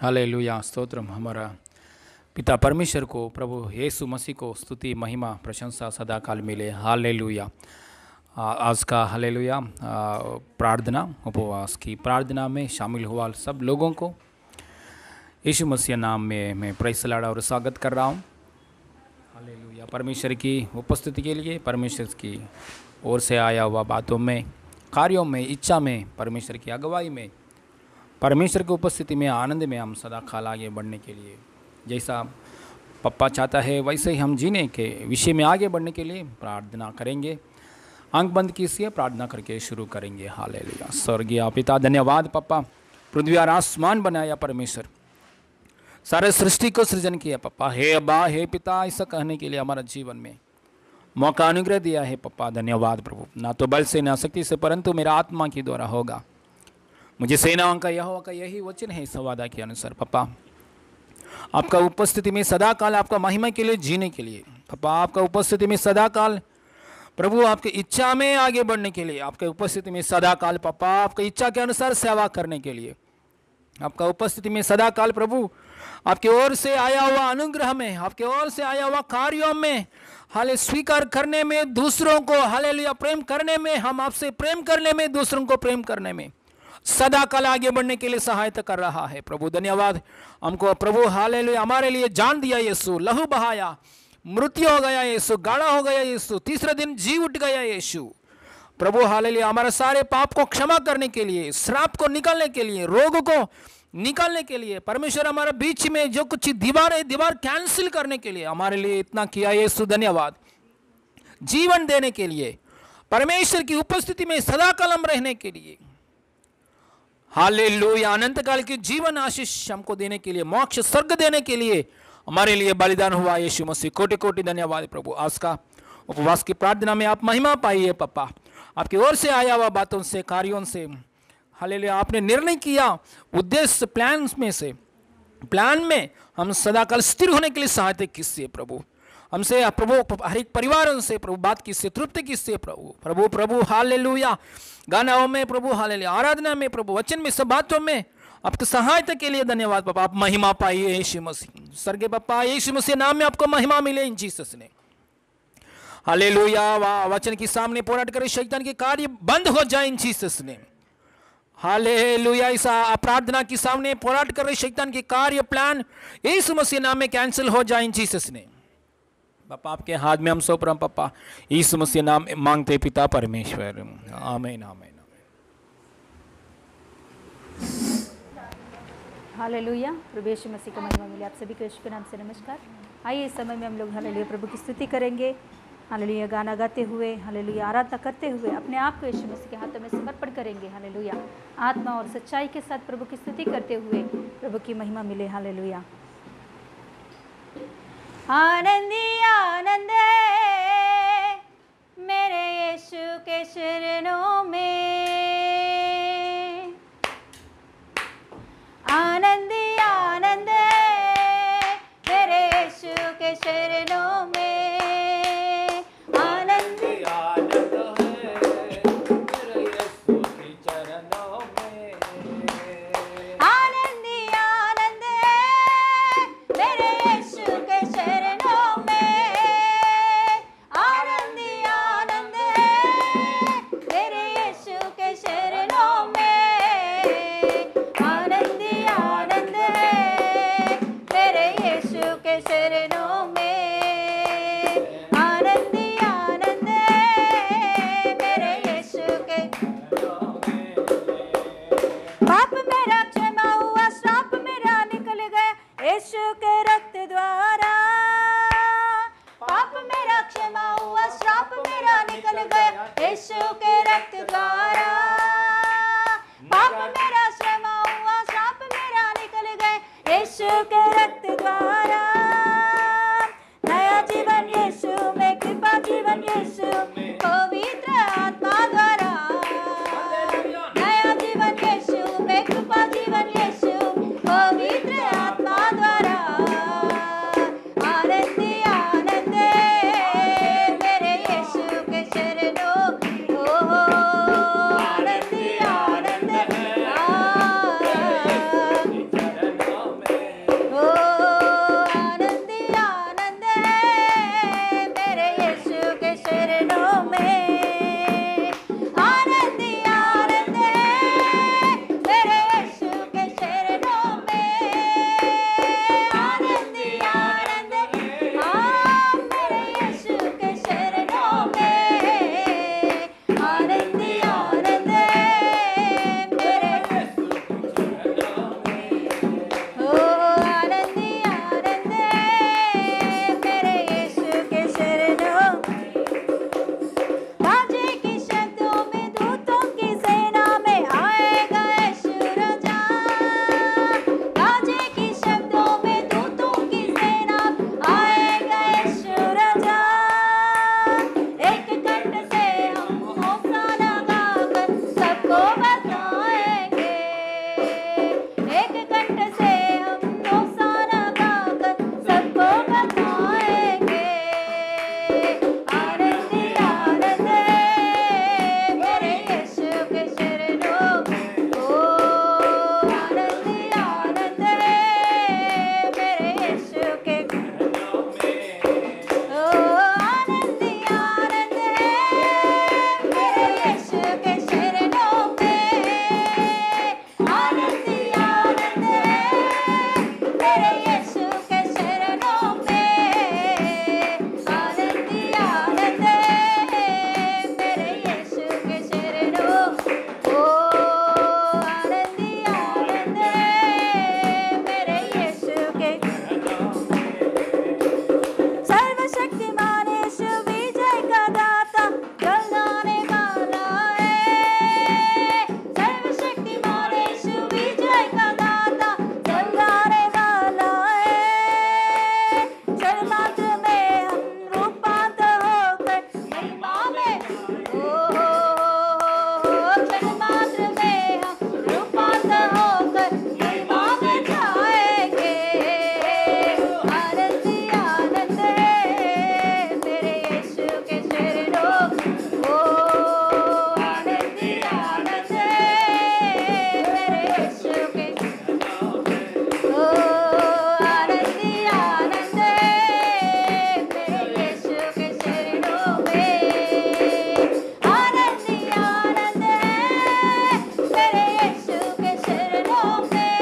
Hallelujah stotram. हमारा पिता परमेश्वर को, प्रभु यीशु मसीह को स्तुति महिमा प्रशंसा सदा काल मिले। हालेलुया। आज का हालेलुया प्रार्थना उपवास की प्रार्थना में शामिल हुआ सब लोगों को यीशु मसीह नाम में मैं प्रेज़ लड़ा और स्वागत कर रहा हूँ। हालेलुया। परमेश्वर की उपस्थिति के लिए, परमेश्वर की ओर से आया हुआ बातों में, कार्यों में, इच्छा में, परमेश्वर की अगुवाई में, परमेश्वर की उपस्थिति में, आनंद में हम सदा काल आगे बढ़ने के लिए, जैसा पप्पा चाहता है वैसे ही हम जीने के विषय में आगे बढ़ने के लिए प्रार्थना करेंगे। आंख बंद कीजिए, प्रार्थना करके शुरू करेंगे। हालेलुया। स्वर्गीय पिता, धन्यवाद पप्पा, पृथ्वी और आसमान बनाया परमेश्वर, सारे सृष्टि को सृजन किया पप्पा। हे अब्बा, हे पिता, ऐसा कहने के लिए हमारा जीवन में मौका अनुग्रह दिया है पप्पा। धन्यवाद प्रभु। ना तो बल से ना शक्ति से, परंतु मेरा आत्मा के द्वारा होगा। मुझे सेनाओं का यहोवा का यही वचन है इस वादा के अनुसार पप्पा। आपका उपस्थिति में सदा काल आपका महिमा के लिए जीने के लिए पप्पा, आपका उपस्थिति में सदा काल प्रभु, आपकी इच्छा में आगे बढ़ने के लिए, आपके उपस्थिति में सदा काल पप्पा, आपकी इच्छा के अनुसार सेवा करने के लिए, आपका उपस्थिति में सदा काल प्रभु, आपकी ओर से आया हुआ अनुग्रह में, आपके ओर से आया हुआ कार्यों में, हाले स्वीकार करने में, दूसरों को हालेलुया प्रेम करने में, हम आपसे प्रेम करने में, दूसरों को प्रेम करने में सदा काल आगे बढ़ने के लिए सहायता कर रहा है प्रभु। धन्यवाद। हमको प्रभु हालेलुया हमारे लिए जान दिया यीशु, लहू बहाया, मृत्यु हो गया यीशु, गाड़ा हो गया यीशु, तीसरे दिन जी उठ गया यीशु प्रभु। हालेलुया हमारे सारे पाप को क्षमा करने के लिए, श्राप को निकालने के लिए, रोग को निकालने के लिए, परमेश्वर हमारे बीच में जो कुछ दीवार है, दीवार कैंसिल करने के लिए हमारे लिए इतना किया यीशु। धन्यवाद। जीवन देने के लिए, परमेश्वर की उपस्थिति में सदा काल हम रहने के लिए, हालेलुया अनंत काल की जीवन आशीष हमको देने के लिए, मोक्ष स्वर्ग देने के लिए हमारे लिए बलिदान हुआ यीशु मसीह। कोटि कोटि धन्यवाद प्रभु। आज का उपवास की प्रार्थना में आप महिमा पाइए पप्पा, आपकी ओर से आया हुआ बातों से, कार्यों से, हालेलुया आपने निर्णय किया उद्देश्य प्लान में हम सदा काल स्थिर होने के लिए सहायता किससे प्रभु, हमसे प्रभु हर एक परिवारों से प्रभु बात किससे, तृप्ति किससे प्रभु हालेलुया गानाओं में प्रभु, हालेलुया आराधना में प्रभु, वचन में, सब बातों में आपकी सहायता के लिए धन्यवाद पापा। आप महिमा पाइए यीशु मसीह, स्वर्गीय पापा यीशु मसीह नाम में आपको महिमा मिले इन जीसस ने। हालेलुया वचन के सामने पोराट करे शैतान के कार्य बंद हो जाए इन जीसस ने। हालेलुया ऐसा प्रार्थना के सामने पोराट कर रहे शैतान के कार्य प्लान यीशु मसीह नाम में कैंसिल हो जाए इन जीसस ने। पापा आपके हाथ में हम सौंप रहे हैं पापा, यीशु मसीह नाम मांगते पिता परमेश्वर, आमीन आमीन। हालेलुया। प्रभु यीशु मसीह का महिमा मिले। आप सभी को यीशु के नाम से नमस्कार। आइए इस समय में हम लोग हालेलुया प्रभु की स्तुति करेंगे, हालेलुया गाना गाते हुए, हालेलुया आराधना करते हुए अपने आप को यीशु मसीह के हाथों में समर्पण करेंगे। हालेलुया आत्मा और सच्चाई के साथ प्रभु की स्तुति करते हुए प्रभु की महिमा मिले। हालेलुया। आनंद ही आनंद है मेरे यीशु के चरणों में, आनंद ही आनंद है मेरे यीशु के चरणों में, आनंद ही आनंद है मेरे यीशु के चरणों में, आनंद ही आनंद है मेरे यीशु के चरणों में, आनंद ही आनंद है मेरे यीशु के चरणों में, आनंद ही आनंद है मेरे यीशु के चरणों में, आनंद ही आनंद है मेरे यीशु के। पाप मेरा क्षमा हुआ, श्राप मेरा निकल गया यीशु के रक्त द्वारा, पाप मेरा क्षमा हुआ, श्राप मेरा निकल गया यीशु के रक्त द्वारा, पाप मेरा क्षमा हुआ, श्राप मेरा निकल गया यीशु के रक्त द्वारा, नया जीवन यीशु में, कृपा जीवन यीशु में, पवित्र आत्मा द्वारा, नया जीवन यीशु में, कृपा जीवन यीशु में, पवित्र आत्मा द्वारा, आनंद ही आनंद है मेरे यीशु के चरणों, आनंद ही आनंद है सर्वशक्तिमान यीशु विजय का दाता जलाने वाला है। सर्वशक्तिमान यीशु विजय का दाता जलाने वाला है। क्षण मात्र में हम रूपांतर होकर महिमा में क्षण मात्र में हम रूपांतर होकर महिमा में जाएंगे। आनंद ही आनंद है मेरे यीशु के चरणों आनंद ही आनंद है मेरे यीशु के आनंद ही आनंद है मेरे यीशु के चरणों में। आनंद ही आनंद है मेरे यीशु के चरणों में।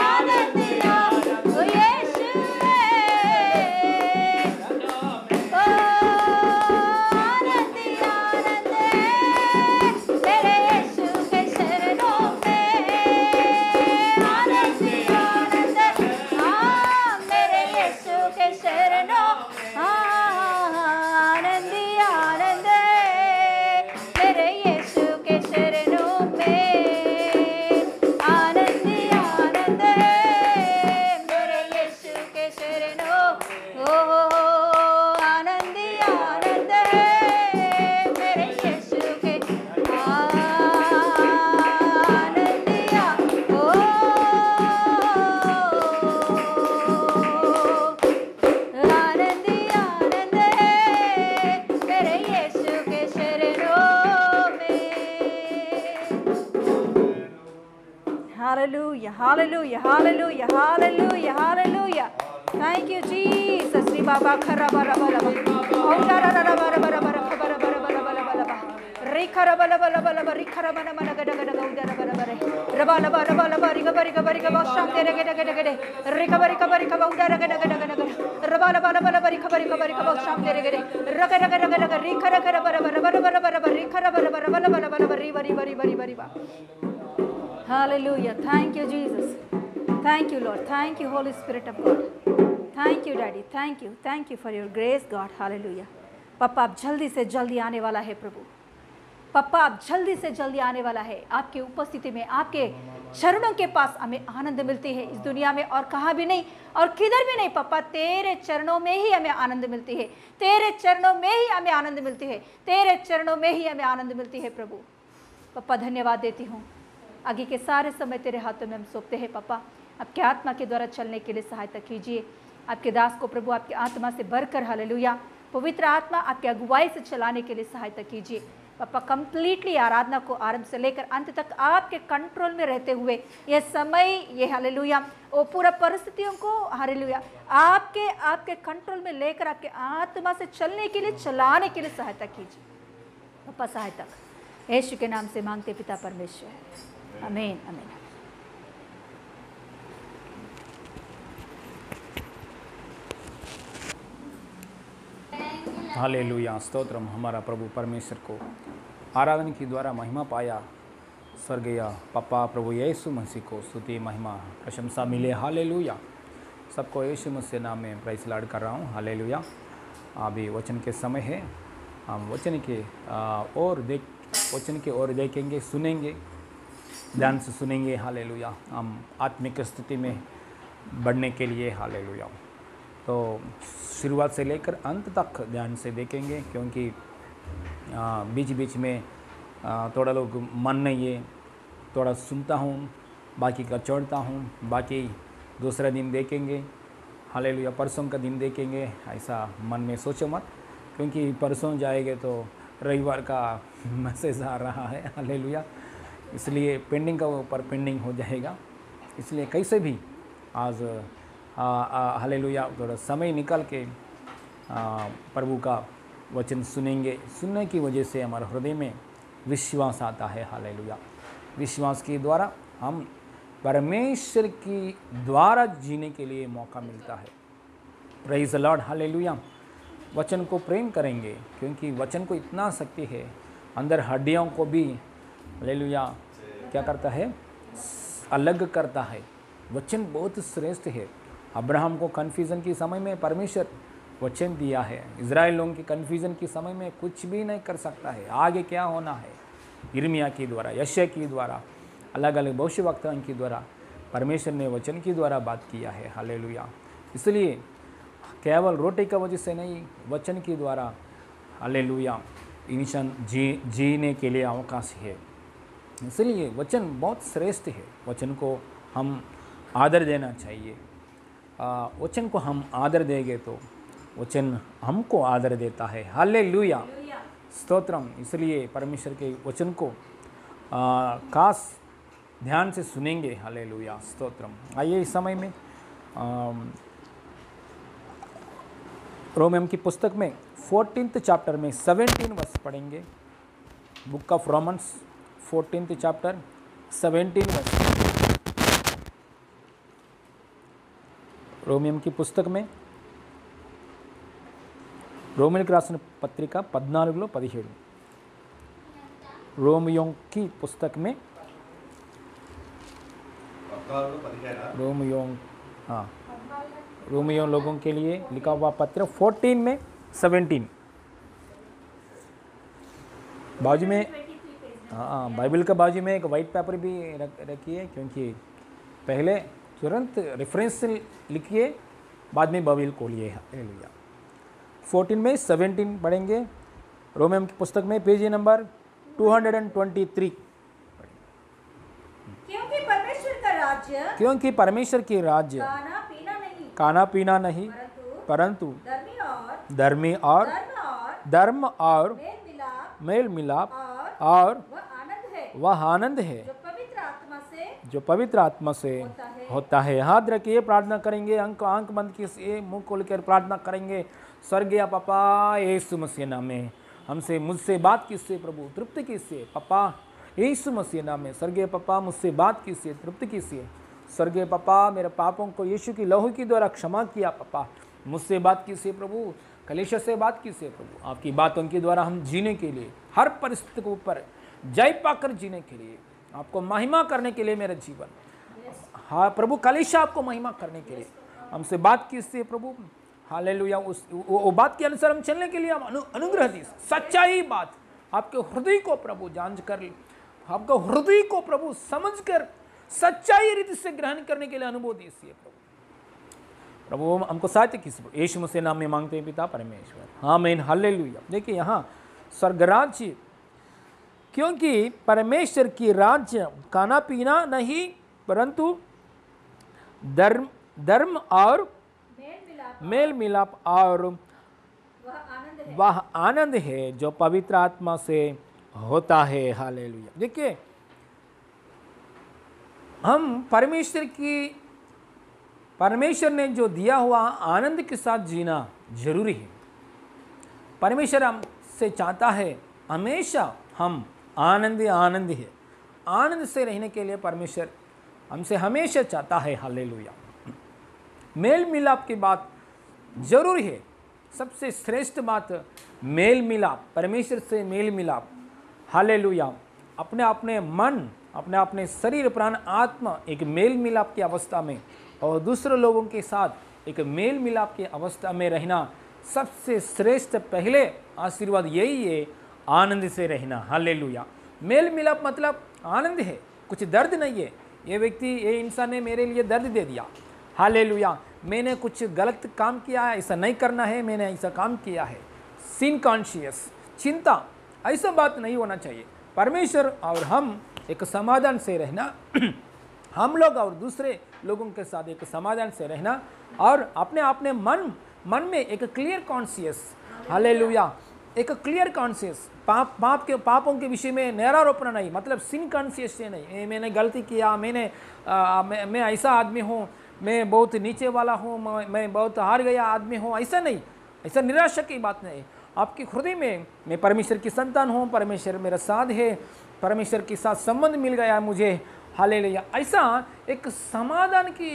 आनंद ही आनंद ओ यीशु आनंद ही आनंद है मेरे यीशु के चरणों में। आनंद ही आनंद मेरे यीशु के चरणों आनंद ही आनंद है मेरे यीशु के चरणों में। आनंद ही आनंद है मेरे यीशु के चरणों आनंद ही आनंद है मेरे यीशु के आनंद ही आनंद ही आनंद है मेरे यीशु के चरणों में। Hallelujah, hallelujah, hallelujah, hallelujah, hallelujah. Thank you, Jesus. Ri Baba khara bara bara bara. Om dara dara bara bara bara bara bara bara bara bara bara. Ri khara bara bara bara bara. Ri khara mana mana gada gada gada udara bara bara. Raba raba raba raba. Ri gaba ri gaba ri gaba. Sham tere gada gada gada. Ri gaba ri gaba ri gaba udara gada gada gada gada. Raba raba raba raba. Ri gaba ri gaba ri gaba. Sham tere gada. Raga raga raga raga. Ri khara khara bara bara bara bara bara bara. Ri khara bara bara bara bara bara. Ri bari bari bari bari ba. Hallelujah. Thank you, Jesus. Thank you, Lord. Thank you, Holy Spirit of God. Thank you, Daddy. Thank you. Thank you for your grace, God. Hallelujah. पापा आप जल्दी से जल्दी आने वाला है प्रभु। पापा आप जल्दी से जल्दी आने वाला है। आपके उपस्थिति में, आपके चरणों के पास हमें आनंद मिलती है, इस दुनिया में और कहाँ भी नहीं और किधर भी नहीं। पापा तेरे चरणों में ही हमें आनंद मिलती है, तेरे चरणों में ही हमें आनंद मिलती है, तेरे चरणों में ही हमें आनंद मिलती है प्रभु। पापा धन्यवाद देती हूँ। आगे के सारे समय तेरे हाथों में हम सौंपते हैं। पापा आपके आत्मा के द्वारा चलने के लिए सहायता कीजिए। आपके दास को प्रभु आपकी आत्मा से भरकर हालेलुया पवित्र आत्मा आपकी अगुवाई से चलाने के लिए सहायता कीजिए। पापा कंप्लीटली आराधना को आरंभ से लेकर अंत तक आपके कंट्रोल में रहते हुए यह समय, ये हालेलुया वो पूरा परिस्थितियों को हालेलुया आपके कंट्रोल में लेकर आपके आत्मा से चलने के लिए, चलाने के लिए सहायता कीजिए। पापा सहायता यीशु के नाम से मांगते पिता परमेश्वर, आमीन आमीन। हालेलुया स्तोत्रम। हमारा प्रभु परमेश्वर को आराधना के द्वारा महिमा पाया स्वर्गीय पप्पा प्रभु यीशु मसीह को स्तुति महिमा प्रशंसा मिले। हालेलुया। सबको यीशु मसीह नाम में प्राइस लॉर्ड कर रहा हूँ। हालेलुया। अभी वचन के समय है, हम वचन के ओर देखेंगे, सुनेंगे, ध्यान से सुनेंगे। हालेलुया। हम आत्मिक स्थिति में बढ़ने के लिए हालेलुया तो शुरुआत से लेकर अंत तक ध्यान से देखेंगे, क्योंकि बीच बीच में थोड़ा लोग मन नहीं है, थोड़ा सुनता हूँ, बाकी का छोड़ता हूँ, बाकी दूसरा दिन देखेंगे। हालेलुया। परसों का दिन देखेंगे, ऐसा मन में सोचो मत, क्योंकि परसों जाएंगे तो रविवार का मैसेज आ रहा है। हालेलुया। इसलिए पेंडिंग का ऊपर पेंडिंग हो जाएगा। इसलिए कैसे भी आज हालेलुया थोड़ा समय निकाल के प्रभु का वचन सुनेंगे। सुनने की वजह से हमारे हृदय में विश्वास आता है। हालेलुया। विश्वास के द्वारा हम परमेश्वर की द्वारा जीने के लिए मौका मिलता है। Praise the Lord. हालेलुया। वचन को प्रेम करेंगे, क्योंकि वचन को इतना शक्ति है, अंदर हड्डियों को भी हालेलुया क्या करता है, अलग करता है। वचन बहुत श्रेष्ठ है। अब्राहम को कन्फ्यूज़न के समय में परमेश्वर वचन दिया है। इज़राइल लोगों की कन्फ्यूज़न के समय में कुछ भी नहीं कर सकता है, आगे क्या होना है। यिर्मयाह के द्वारा, यशायाह के द्वारा, अलग अलग भविष्यवक्ताओं के द्वारा परमेश्वर ने वचन के द्वारा बात किया है। हालेलुया। इसलिए केवल रोटी का वजह से नहीं, वचन के द्वारा हालेलुया इंसान जीने के लिए अवकाश है। इसलिए वचन बहुत श्रेष्ठ है, वचन को हम आदर देना चाहिए। वचन को हम आदर देंगे तो वचन हमको आदर देता है। हालेलुया, स्तोत्रम। इसलिए परमेश्वर के वचन को खास ध्यान से सुनेंगे। हालेलुया, स्तोत्रम। आइए इस समय में रोमियम की पुस्तक में 14th चैप्टर में 17 वर्ष पढ़ेंगे। Book of Romans 14th chapter 17 वर्ष। रोमियम की पुस्तक में, రోమియోకి రాసిన పత్రిక 14లో 17, रोमियो की पुस्तक में रोमियो लोगों के लिए लिखा हुआ पत्र 14 में 17 बाजू में, हाँ बाइबल का बाजू में एक वाइट पेपर भी रखिए, क्योंकि पहले तुरंत रेफरेंस लिखिए, बाद में बाइबल खोलिए। हालेलुया। 14 में 17 पढ़ेंगे। रोमियो की पुस्तक में पेज नंबर 223। क्योंकि परमेश्वर की राज्य खाना पीना नहीं, परंतु धर्म और मेल मिलाप और वह आनंद है जो पवित्र आत्मा से होता है। हाथ रखिए, प्रार्थना करेंगे। आंख बंद कीजिए, मुंह खोलकर प्रार्थना करेंगे। स्वर्गीय पापा, यीशु मसीह नाम में हमसे मुझसे बात कीजिए प्रभु, तृप्त कीजिए पापा, यीशु मसीह नाम में। स्वर्गीय पापा, मुझसे बात कीजिए, तृप्त कीजिए। स्वर्गीय पापा, मेरे पापों को यीशु की लहू के द्वारा क्षमा किया पापा, मुझसे बात कीजिए प्रभु, कलीसिया से बात कीजिए प्रभु। आपकी बातों के द्वारा हम जीने के लिए, हर परिस्थिति के ऊपर जय पाकर जीने के लिए, आपको महिमा करने के लिए मेरा जीवन, हाँ प्रभु, कलीसिया आपको महिमा करने के लिए हमसे बात कीजिए प्रभु। हालेलुया। वो बात के अनुसार हम चलने के लिए हम अनुग्रह दी, सच्चाई बात आपके हृदय को प्रभु जांच कर, आपको हृदय को प्रभु समझकर सच्चाई रीति से ग्रहण करने के लिए अनुभव दीजिए प्रभु। प्रभु हमको सहायता कीजिए, यीशु मसीह नाम में मांगते हैं पिता परमेश्वर, आमीन। हालेलुया। देखिए यहाँ स्वर्गराज्य, क्योंकि परमेश्वर की राज्य खाना पीना नहीं, परंतु धर्म और मेल मिलाप और वह आनंद है जो पवित्र आत्मा से होता है। हालेलुया। देखिए हम परमेश्वर ने जो दिया हुआ आनंद के साथ जीना जरूरी है। परमेश्वर हमसे चाहता है हमेशा हम आनंद है, आनंद से रहने के लिए परमेश्वर हमसे हमेशा चाहता है। हालेलुया। मेल मिलाप की बात जरूरी है, सबसे श्रेष्ठ बात मेल मिलाप, परमेश्वर से मेल मिलाप। हालेलुया। अपने अपने मन, अपने अपने शरीर प्राण आत्मा एक मेल मिलाप की अवस्था में और दूसरे लोगों के साथ एक मेल मिलाप की अवस्था में रहना सबसे श्रेष्ठ पहले आशीर्वाद यही है, आनंद से रहना। हालेलुया। मेल मिलाप मतलब आनंद है, कुछ दर्द नहीं है। ये व्यक्ति, ये इंसान ने मेरे लिए दर्द दे दिया। हालेलुया। मैंने कुछ गलत काम किया है, ऐसा नहीं करना है, मैंने ऐसा काम किया है। सिन कॉन्शियस, चिंता, ऐसा बात नहीं होना चाहिए। परमेश्वर और हम एक समाधान से रहना, हम लोग और दूसरे लोगों के साथ एक समाधान से रहना, और अपने अपने मन में एक क्लियर कॉन्शियस। हालेलुया। एक क्लियर कॉन्शियस, पापों के विषय में नैरारोपण नहीं, मतलब सिन कॉन्शियस से नहीं, मैंने गलती किया, मैं ऐसा आदमी हूँ, मैं बहुत नीचे वाला हूँ, मैं बहुत हार गया आदमी हूँ, ऐसा नहीं, ऐसा निराशा की बात नहीं। आपके हृदय में मैं परमेश्वर की संतान हूँ, परमेश्वर मेरा साथ है, परमेश्वर के साथ संबंध मिल गया है मुझे। हालेलुया। ऐसा एक समाधान की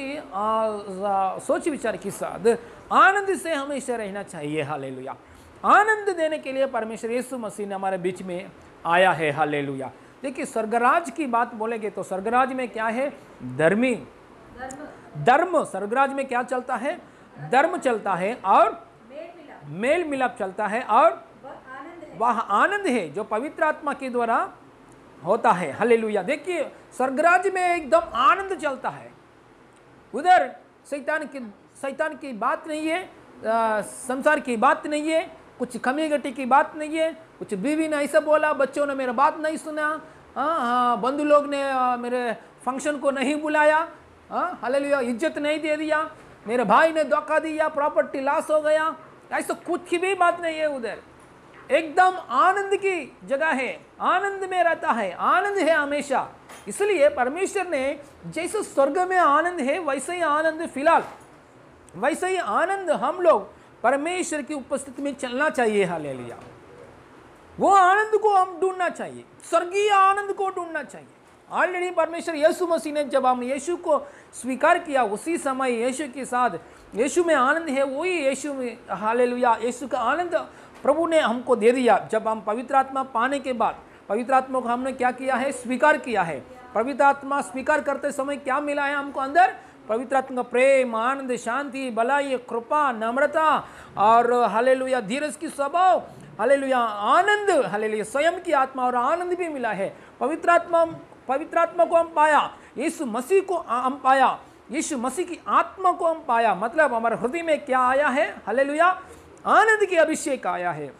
सोच विचार के साथ आनंद से हमेशा रहना चाहिए। हालेलुया। आनंद देने के लिए परमेश्वर यीशु मसीह ने हमारे बीच में आया है। हालेलुया। देखिए स्वर्गराज की बात बोलेंगे तो स्वर्गराज में क्या है? धर्म। स्वर्गराज में क्या चलता है? धर्म चलता है और मेल मिलाप चलता है और वह आनंद है जो पवित्र आत्मा के द्वारा होता है। हालेलुया। देखिए स्वर्गराज में एकदम आनंद चलता है, उधर शैतान की बात नहीं है, संसार की बात नहीं है, कुछ कमी घटी की बात नहीं है, कुछ बीवी ने ऐसा बोला, बच्चों ने मेरा बात नहीं सुना, बंधु लोग ने मेरे फंक्शन को नहीं बुलाया, हालेलुया, इज्जत नहीं दे दिया, मेरे भाई ने धोखा दिया, प्रॉपर्टी लॉस हो गया, ऐसा कुछ भी बात नहीं है। उधर एकदम आनंद की जगह है, आनंद में रहता है, आनंद है हमेशा। इसलिए परमेश्वर ने जैसे स्वर्ग में आनंद है वैसे ही आनंद फिलहाल, वैसे ही आनंद हम लोग परमेश्वर की उपस्थिति में चलना चाहिए। हालेलुया। वो आनंद को हम ढूंढना चाहिए, स्वर्गीय आनंद को ढूंढना चाहिए। ऑलरेडी परमेश्वर यीशु मसीह ने जब हम यीशु को स्वीकार किया उसी समय यीशु के साथ, यीशु में आनंद है, वही यीशु में, हालेलुया, यीशु का आनंद प्रभु ने हमको दे दिया। जब हम पवित्र आत्मा पाने के बाद पवित्र आत्मा को हमने क्या किया है, स्वीकार किया है। पवित्र आत्मा स्वीकार करते समय क्या मिला है हमको अंदर? पवित्र आत्मा का प्रेम, आनंद, शांति, भलाई, कृपा, नम्रता और हालेलुया धीरज की स्वभाव, हालेलुया आनंद, हालेलुया स्वयं की आत्मा और आनंद भी मिला है। पवित्र आत्मा को हम पाया, यीशु मसीह को हम पाया, यीशु मसीह की आत्मा को हम पाया। मतलब हमारे हृदय में क्या आया है? हालेलुया आनंद की अभिषेक आया है।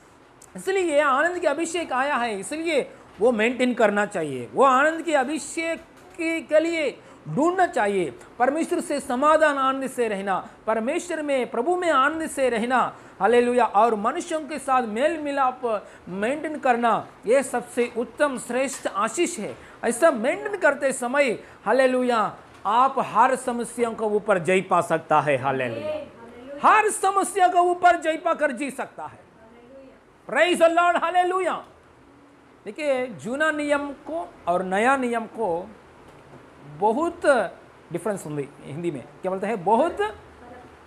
इसलिए आनंद की अभिषेक आया है, इसलिए वो मेंटेन करना चाहिए, वो आनंद की अभिषेक के लिए ढूंढना चाहिए। परमेश्वर से समाधान आनंद से रहना, परमेश्वर में, प्रभु में आनंद से रहना, हालेलुया, और मनुष्यों के साथ मेल मिलाप मेंटेन करना, ये सबसे उत्तम श्रेष्ठ आशीष है। ऐसा मेंटेन करते समय हालेलुया आप हर समस्या के ऊपर जय पा सकता है। हालेलुया हर समस्या के ऊपर जय पाकर जी सकता है। Praise the Lord, hallelujah. देखिए जूना नियम को और नया नियम को बहुत डिफरेंस होंगे, हिंदी में क्या बोलते हैं, बहुत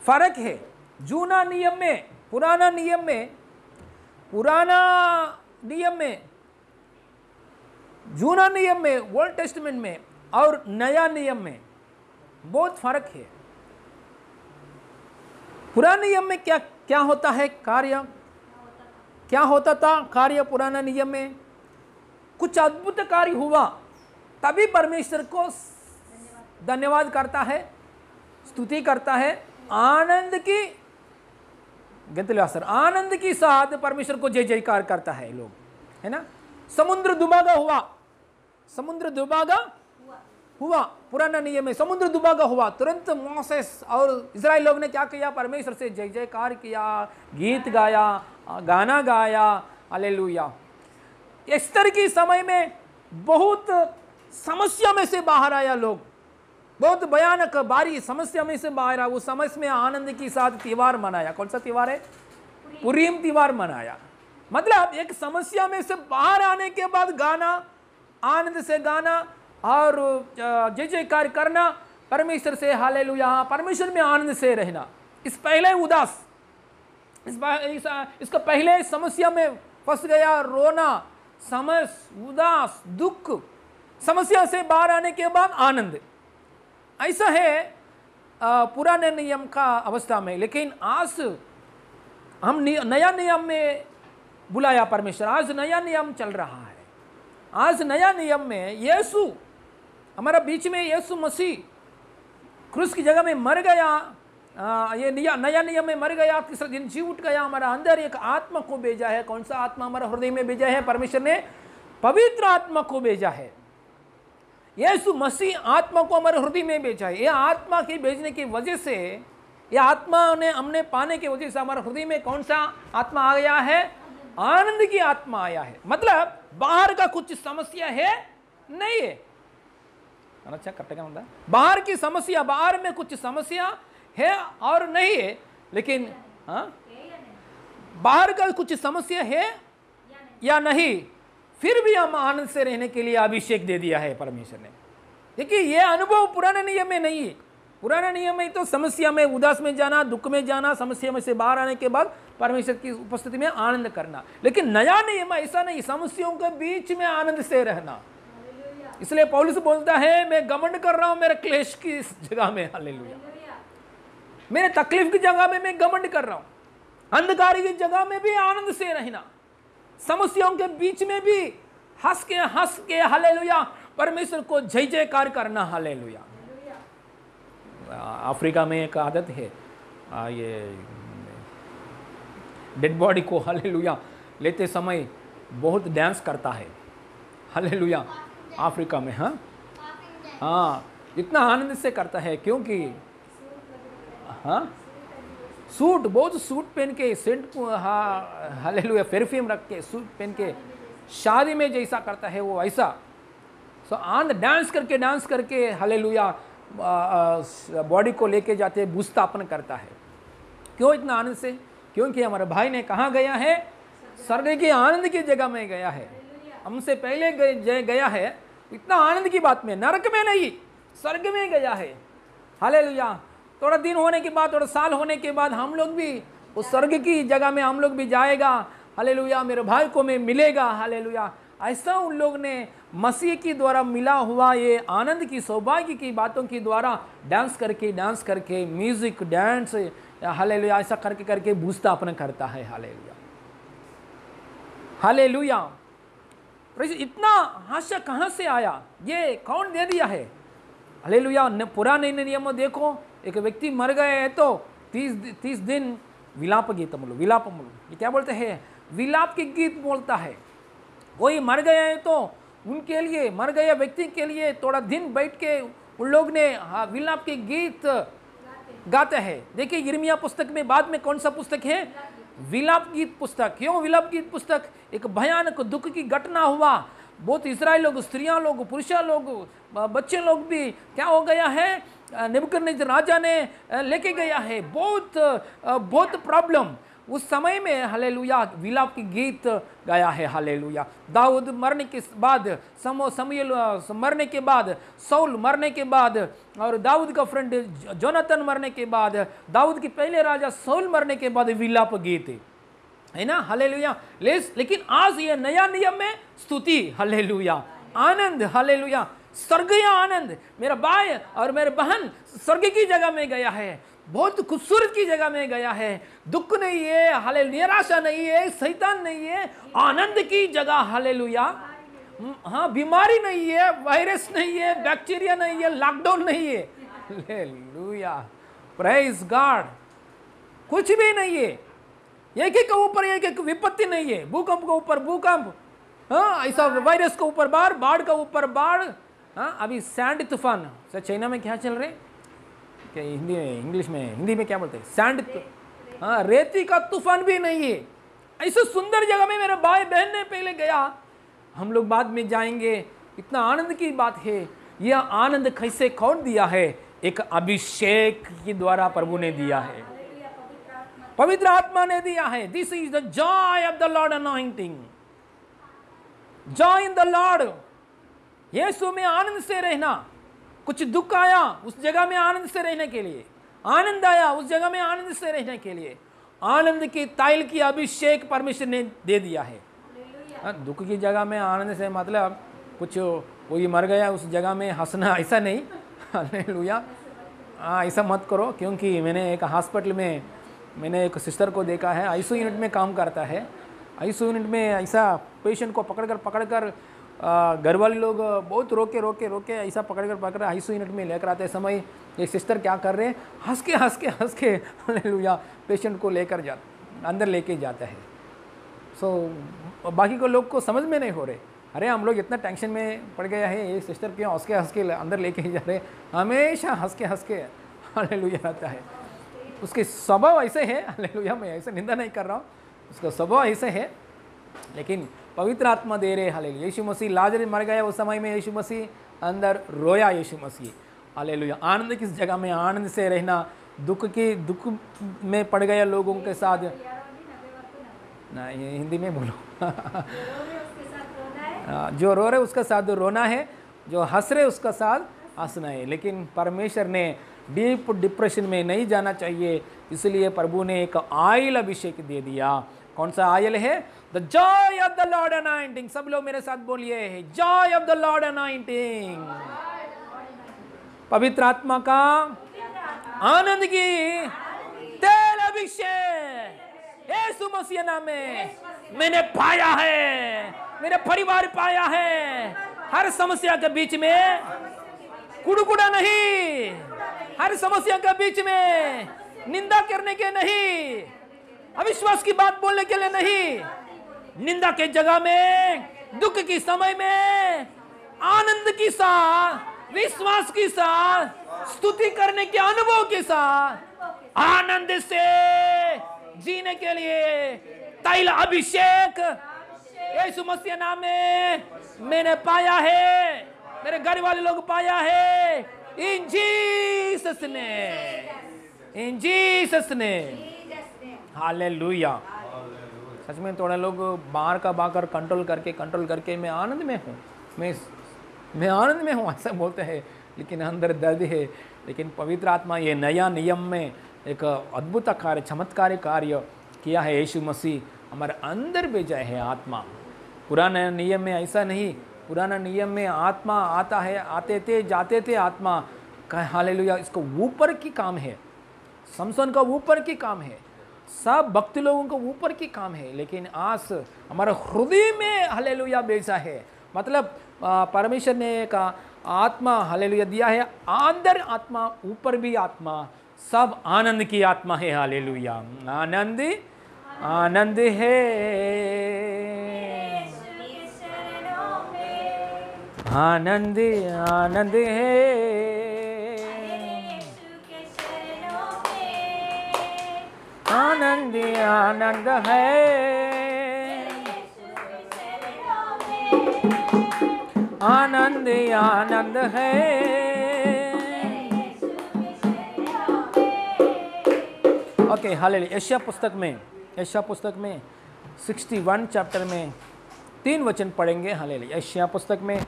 फर्क है। जूना नियम में, पुराना नियम में, जूना नियम में, ओल्ड टेस्टमेंट में और नया नियम में बहुत फर्क है। पुराने नियम में क्या क्या होता है कार्य, क्या होता था कार्य पुराना नियम में? कुछ अद्भुत कार्य हुआ तभी परमेश्वर को धन्यवाद करता है, स्तुति करता है, आनंद की आनंद के साथ परमेश्वर को जय जयकार करता है लोग, है ना। समुद्र दुभागा हुआ पुराना नियम में, समुद्र दुभागा हुआ, तुरंत मोसेस और इजराइल लोग ने क्या किया? परमेश्वर से जय जयकार किया, गीत गाया, गाना गाया, हालेलुया। इस तरह की समय में बहुत समस्या में से बाहर आया लोग, बहुत भयानक भारी समस्या में से बाहर आया। उस समय में आनंद के साथ त्योहार मनाया। कौन सा त्योहार है? पुरीम त्योहार मनाया। मतलब एक समस्या में से बाहर आने के बाद गाना, आनंद से गाना और जय जयकार करना परमेश्वर से, हालेलुया, परमेश्वर में आनंद से रहना। इस पहले उदास, इसका पहले समस्या में फंस गया, रोना, उदास, दुख, समस्या से बाहर आने के बाद आनंद, ऐसा है पुराने नियम का अवस्था में। लेकिन आज हम नया नियम में बुलाया परमेश्वर, आज नया नियम चल रहा है। आज नया नियम में यीशु हमारा बीच में, यीशु मसीह क्रूस की जगह में मर गया, ये नया नियम में मर गया, तीसरे दिन जी उठ गया, हमारा अंदर एक आत्मा को भेजा है। कौन सा आत्मा हमारा हृदय में भेजा है? परमेश्वर ने पवित्र आत्मा को भेजा है। यीशु मसीह आत्मा को हमारे हृदय में भेजा है। यह आत्मा के भेजने की वजह से, यह आत्मा ने हमने पाने की वजह से हमारे हृदय में कौन सा आत्मा आ गया है? आनंद की आत्मा आया है। मतलब बाहर का कुछ समस्या है नहीं है, अच्छा करेक्ट होता है, बाहर की समस्या, बाहर में कुछ समस्या है और नहीं है, लेकिन बाहर का कुछ समस्या है या नहीं, फिर भी हम आनंद से रहने के लिए अभिषेक दे दिया है परमेश्वर ने। देखिए ये अनुभव पुराने नियम में नहीं है। पुराने नियम में तो समस्या में, उदास में जाना, दुख में जाना, समस्या में से बाहर आने के बाद परमेश्वर की उपस्थिति में आनंद करना। लेकिन नया नियम ऐसा नहीं, समस्याओं के बीच में आनंद से रहना। इसलिए पौलुस बोलता है, मैं घमंड कर रहा हूं मेरे क्लेश की जगह में, हालेलुया, मेरे तकलीफ की जगह में मैं घमंड कर रहा हूं। अंधकार की जगह में भी आनंद से रहना, समस्याओं के बीच में भी हंस के हालेलुया परमेश्वर को जय जयकार करना। हालेलुया। अफ्रीका में एक आदत है, ये डेड बॉडी को हालेलुया लेते समय बहुत डांस करता है। हालेलुया। अफ्रीका में हाँ इतना आनंद से करता है, क्योंकि सूट, बहुत सूट पहन के, सेंट हालेलुया परफ्यूम रख के, सूट पहन के शादी में जैसा करता है वो ऐसा डांस करके हालेलुया बॉडी को लेके जाते भूस्थापन करता है। क्यों इतना आनंद से? क्योंकि हमारे भाई ने कहाँ गया है? स्वर्ग के आनंद की जगह में गया है, हमसे पहले गया है। इतना आनंद की बात में, नरक में नहीं, स्वर्ग में गया है। हालेलुया। थोड़ा दिन होने के बाद, थोड़ा साल होने के बाद हम लोग भी उस स्वर्ग की जगह में हम लोग भी जाएगा। हालेलुया। मेरे भाई को मैं मिलेगा। हालेलुया। ऐसा उन लोग ने मसीह की द्वारा मिला हुआ ये आनंद की, सौभाग्य की बातों की द्वारा डांस करके म्यूजिक डांस हालेलुया ऐसा करके भूस्थापन करता है। हालेलुया। हालेलुया। इतना हास्य कहाँ से आया? ये कौन दे दिया है? हालेलुया। पुराने नियम देखो, एक व्यक्ति मर गए है तो 30 दिन विलाप गीत बोलो, ये क्या बोलते हैं? विलाप के गीत बोलता है। कोई मर गया है तो उनके लिए, मर गया व्यक्ति के लिए थोड़ा दिन बैठ के उन लोग ने विलाप के गीत गाते हैं। देखिए यिर्मयाह पुस्तक में, बाद में कौन सा पुस्तक है? विलाप गीत पुस्तक। क्यों विलाप गीत पुस्तक? एक भयानक दुख की घटना हुआ, बहुत इस्राएल लोग, स्त्रियां लोग, पुरुष लोग, बच्चे लोग भी क्या हो गया है? नेबुकदनेस्सर राजा ने लेके गया है। बहुत प्रॉब्लम उस समय में। हालेलुया। विलाप की गीत गाया है। हालेलुया। दाऊद मरने के बाद, शमूएल मरने के बाद, सौल मरने के बाद, और दाऊद का फ्रेंड जोनाथन मरने के बाद, दाऊद के पहले राजा सौल मरने के बाद विलाप गीत है ना। हालेलुया। लेकिन आज ये नया नियम में स्तुति, हालेलुया, आनंद, हालेलुया, स्वर्गीय आनंद। मेरा भाई और मेरे बहन स्वर्ग की जगह में गया है, बहुत खूबसूरत की जगह में गया है। दुख नहीं है, हालेलुया, निराशा नहीं है, शैतान नहीं है, आनंद की जगह। हालेलुया। हाँ, बीमारी नहीं है, वायरस नहीं है, बैक्टीरिया नहीं है, लॉकडाउन नहीं है। Hallelujah, praise God. कुछ भी नहीं है, एक के ऊपर एक विपत्ति नहीं है। भूकंप के ऊपर भूकंप, हाँ ऐसा, वायरस के ऊपर बाढ़, बाढ़ का ऊपर बाढ़। हाँ, अभी सैंड तूफान चाइना में क्या चल रहे, क्या हिंदी में, इंग्लिश में, हिंदी में क्या बोलते हैं? सैंड। हाँ, रेती का तूफान भी नहीं है। ऐसे सुंदर जगह में मेरे भाई बहन ने पहले गया, हम लोग बाद में जाएंगे। इतना आनंद की बात है। यह आनंद कैसे, कौन दिया है? एक अभिषेक के द्वारा प्रभु ने दिया है, पवित्र आत्मा ने दिया है। This is the joy of the Lord anointing, joy in the Lord. Yeshu में आनंद से रहना। कुछ दुख आया उस जगह में आनंद से रहने के लिए, आनंद आया उस जगह में आनंद से रहने के लिए, आनंद की तैल की अभिषेक परमेश्वर ने दे दिया है। दुख की जगह में आनंद से मतलब कुछ कोई मर गया उस जगह में हंसना, ऐसा नहीं। हालेलुया। ऐसा मत करो, क्योंकि मैंने एक हॉस्पिटल में मैंने एक सिस्टर को देखा है, आईसीयू यूनिट में काम करता है। आईसीयू यूनिट में ऐसा पेशेंट को पकड़कर घर वाले लोग बहुत रोके ऐसा पकड़ आईसीयू यूनिट में लेकर आते समय ये सिस्टर क्या कर रहे हैं? हंस के हालेलुया पेशेंट को लेकर अंदर लेके जाता है। सो बाकी को लोग को समझ में नहीं हो रहे, अरे हम लोग इतना टेंशन में पड़ गया है, ये सिस्टर क्यों हंस के अंदर लेके जा रहे? हमेशा हंस के हालेलुया रहता है। उसके स्वभाव ऐसे है। हालेलुया, मैं ऐसे निंदा नहीं कर रहा हूँ, उसका स्वभाव ऐसे है, लेकिन पवित्र आत्मा दे रहे। हालेलुया। यीशु मसीह, लाजर मर गया उस समय में, यीशु मसीह अंदर रोया। यीशु मसीह, हालेलुया। आनंद किस जगह में? आनंद से रहना। दुख में पड़ गए लोगों के साथ ना, ये हिंदी में बोलो। जो रो रहे उसका साथ रोना है, जो हंस रहे उसका साथ हंसना है। लेकिन परमेश्वर ने डीप डिप्रेशन में नहीं जाना चाहिए, इसलिए प्रभु ने एक आयल अभिषेक दे दिया। कौन सा आयल है? The joy of the Lord anointing. सब लोग मेरे साथ बोलिए, Joy of the Lord anointing. पवित्र आत्मा का आनंद की तेल अभिषेक। यीशु मसीह नाम में मैंने पाया है, मेरा परिवार पाया है। हर समस्या के बीच में कुड़कुड़ा नहीं, हर समस्या के बीच में निंदा करने के नहीं, अविश्वास की बात बोलने के लिए नहीं, निंदा के जगह में, दुख की समय में आनंद के साथ, विश्वास के साथ, स्तुति करने के अनुभव के साथ आनंद से जीने के लिए तैल अभिषेक यीशु मसीह नाम में मैंने पाया है, मेरे घर वाले लोग पाया है। इन जीसस ने हालेलुया। सच में थोड़ा लोग बाहर का बाकर कंट्रोल करके मैं आनंद में हूँ, मैं आनंद में हूँ ऐसा बोलते हैं, लेकिन अंदर दर्द है। लेकिन पवित्र आत्मा ये नया नियम में एक अद्भुत कार्य, चमत्कारी कार्य किया है। यीशु मसीह हमारे अंदर भेजा है आत्मा। पुराने नियम में ऐसा नहीं, पुराना नियम में आत्मा आता है, आते थे जाते थे आत्मा का। हालेलुया। इसको ऊपर की काम है, समसन का ऊपर की काम है, सब भक्त लोगों को ऊपर की काम है। लेकिन आज हमारे हृदय में हालेलुया भेजा है, मतलब परमेश्वर ने का आत्मा हालेलुया दिया है, अंदर आत्मा ऊपर भी आत्मा, सब आनंद की आत्मा है। हालेलुया। आनंद आनंद है, आनंद आनंद है, आनंद आनंद है, आनंद आनंद है। Okay hallelujah. यशायाह पुस्तक में 61 चैप्टर में 3 वचन पढ़ेंगे। हालेलुया। यशायाह पुस्तक में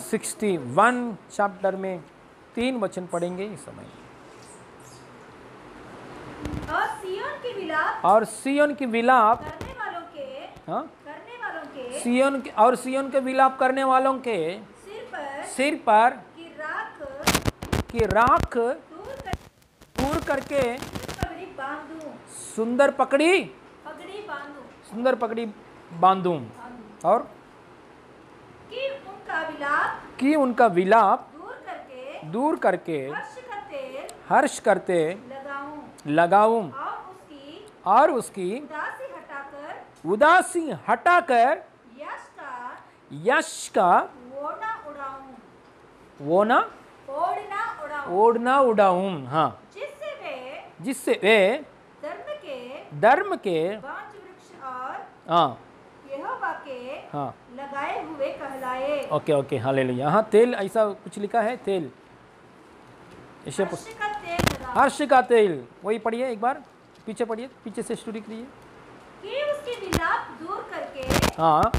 61 चैप्टर में 3 वचन पढ़ेंगे इस समय। और सिय्योन की विलाप करने वालों के, हाँ, करने वालों के सिय्योन के विलाप करने वालों के सिर पर की राख दूर करके पगड़ी बांधूं, सुंदर पगड़ी बांधूं, बांधूं, और कि उनका विलाप दूर करके हर्ष करते लगाऊं और उसकी उदासी हटाकर यश का ओढ़ना उड़ाऊं। हाँ, जिससे वे धर्म के हाँ हाँ लगाए हुए कहलाए। Okay hallelujah. यहाँ तेल ऐसा कुछ लिखा है, तेल, हर्ष का तेल। वही पढ़िए एक बार, पीछे पढ़िए, पीछे से स्टोरी करिए। कि उसके विलाप दूर करके हाँ,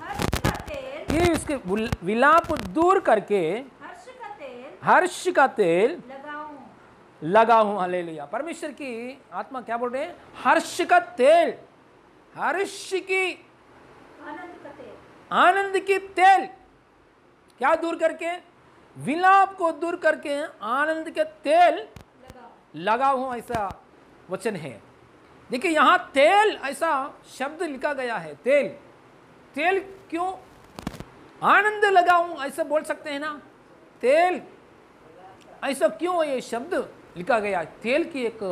हर्ष का तेल, कि उसके विलाप दूर करके हर्ष का तेल लगाऊं। हालेलुया। परमेश्वर की आत्मा क्या बोल रहे हैं? हर्ष का तेल, हर्ष की आनंद की तेल क्या दूर करके? विलाप को दूर करके आनंद के तेल लगाऊं, ऐसा वचन है। देखिए यहाँ तेल ऐसा शब्द लिखा गया है। तेल क्यों? आनंद लगाऊं ऐसा बोल सकते हैं ना। तेल ऐसा क्यों ये शब्द लिखा गया? तेल की एक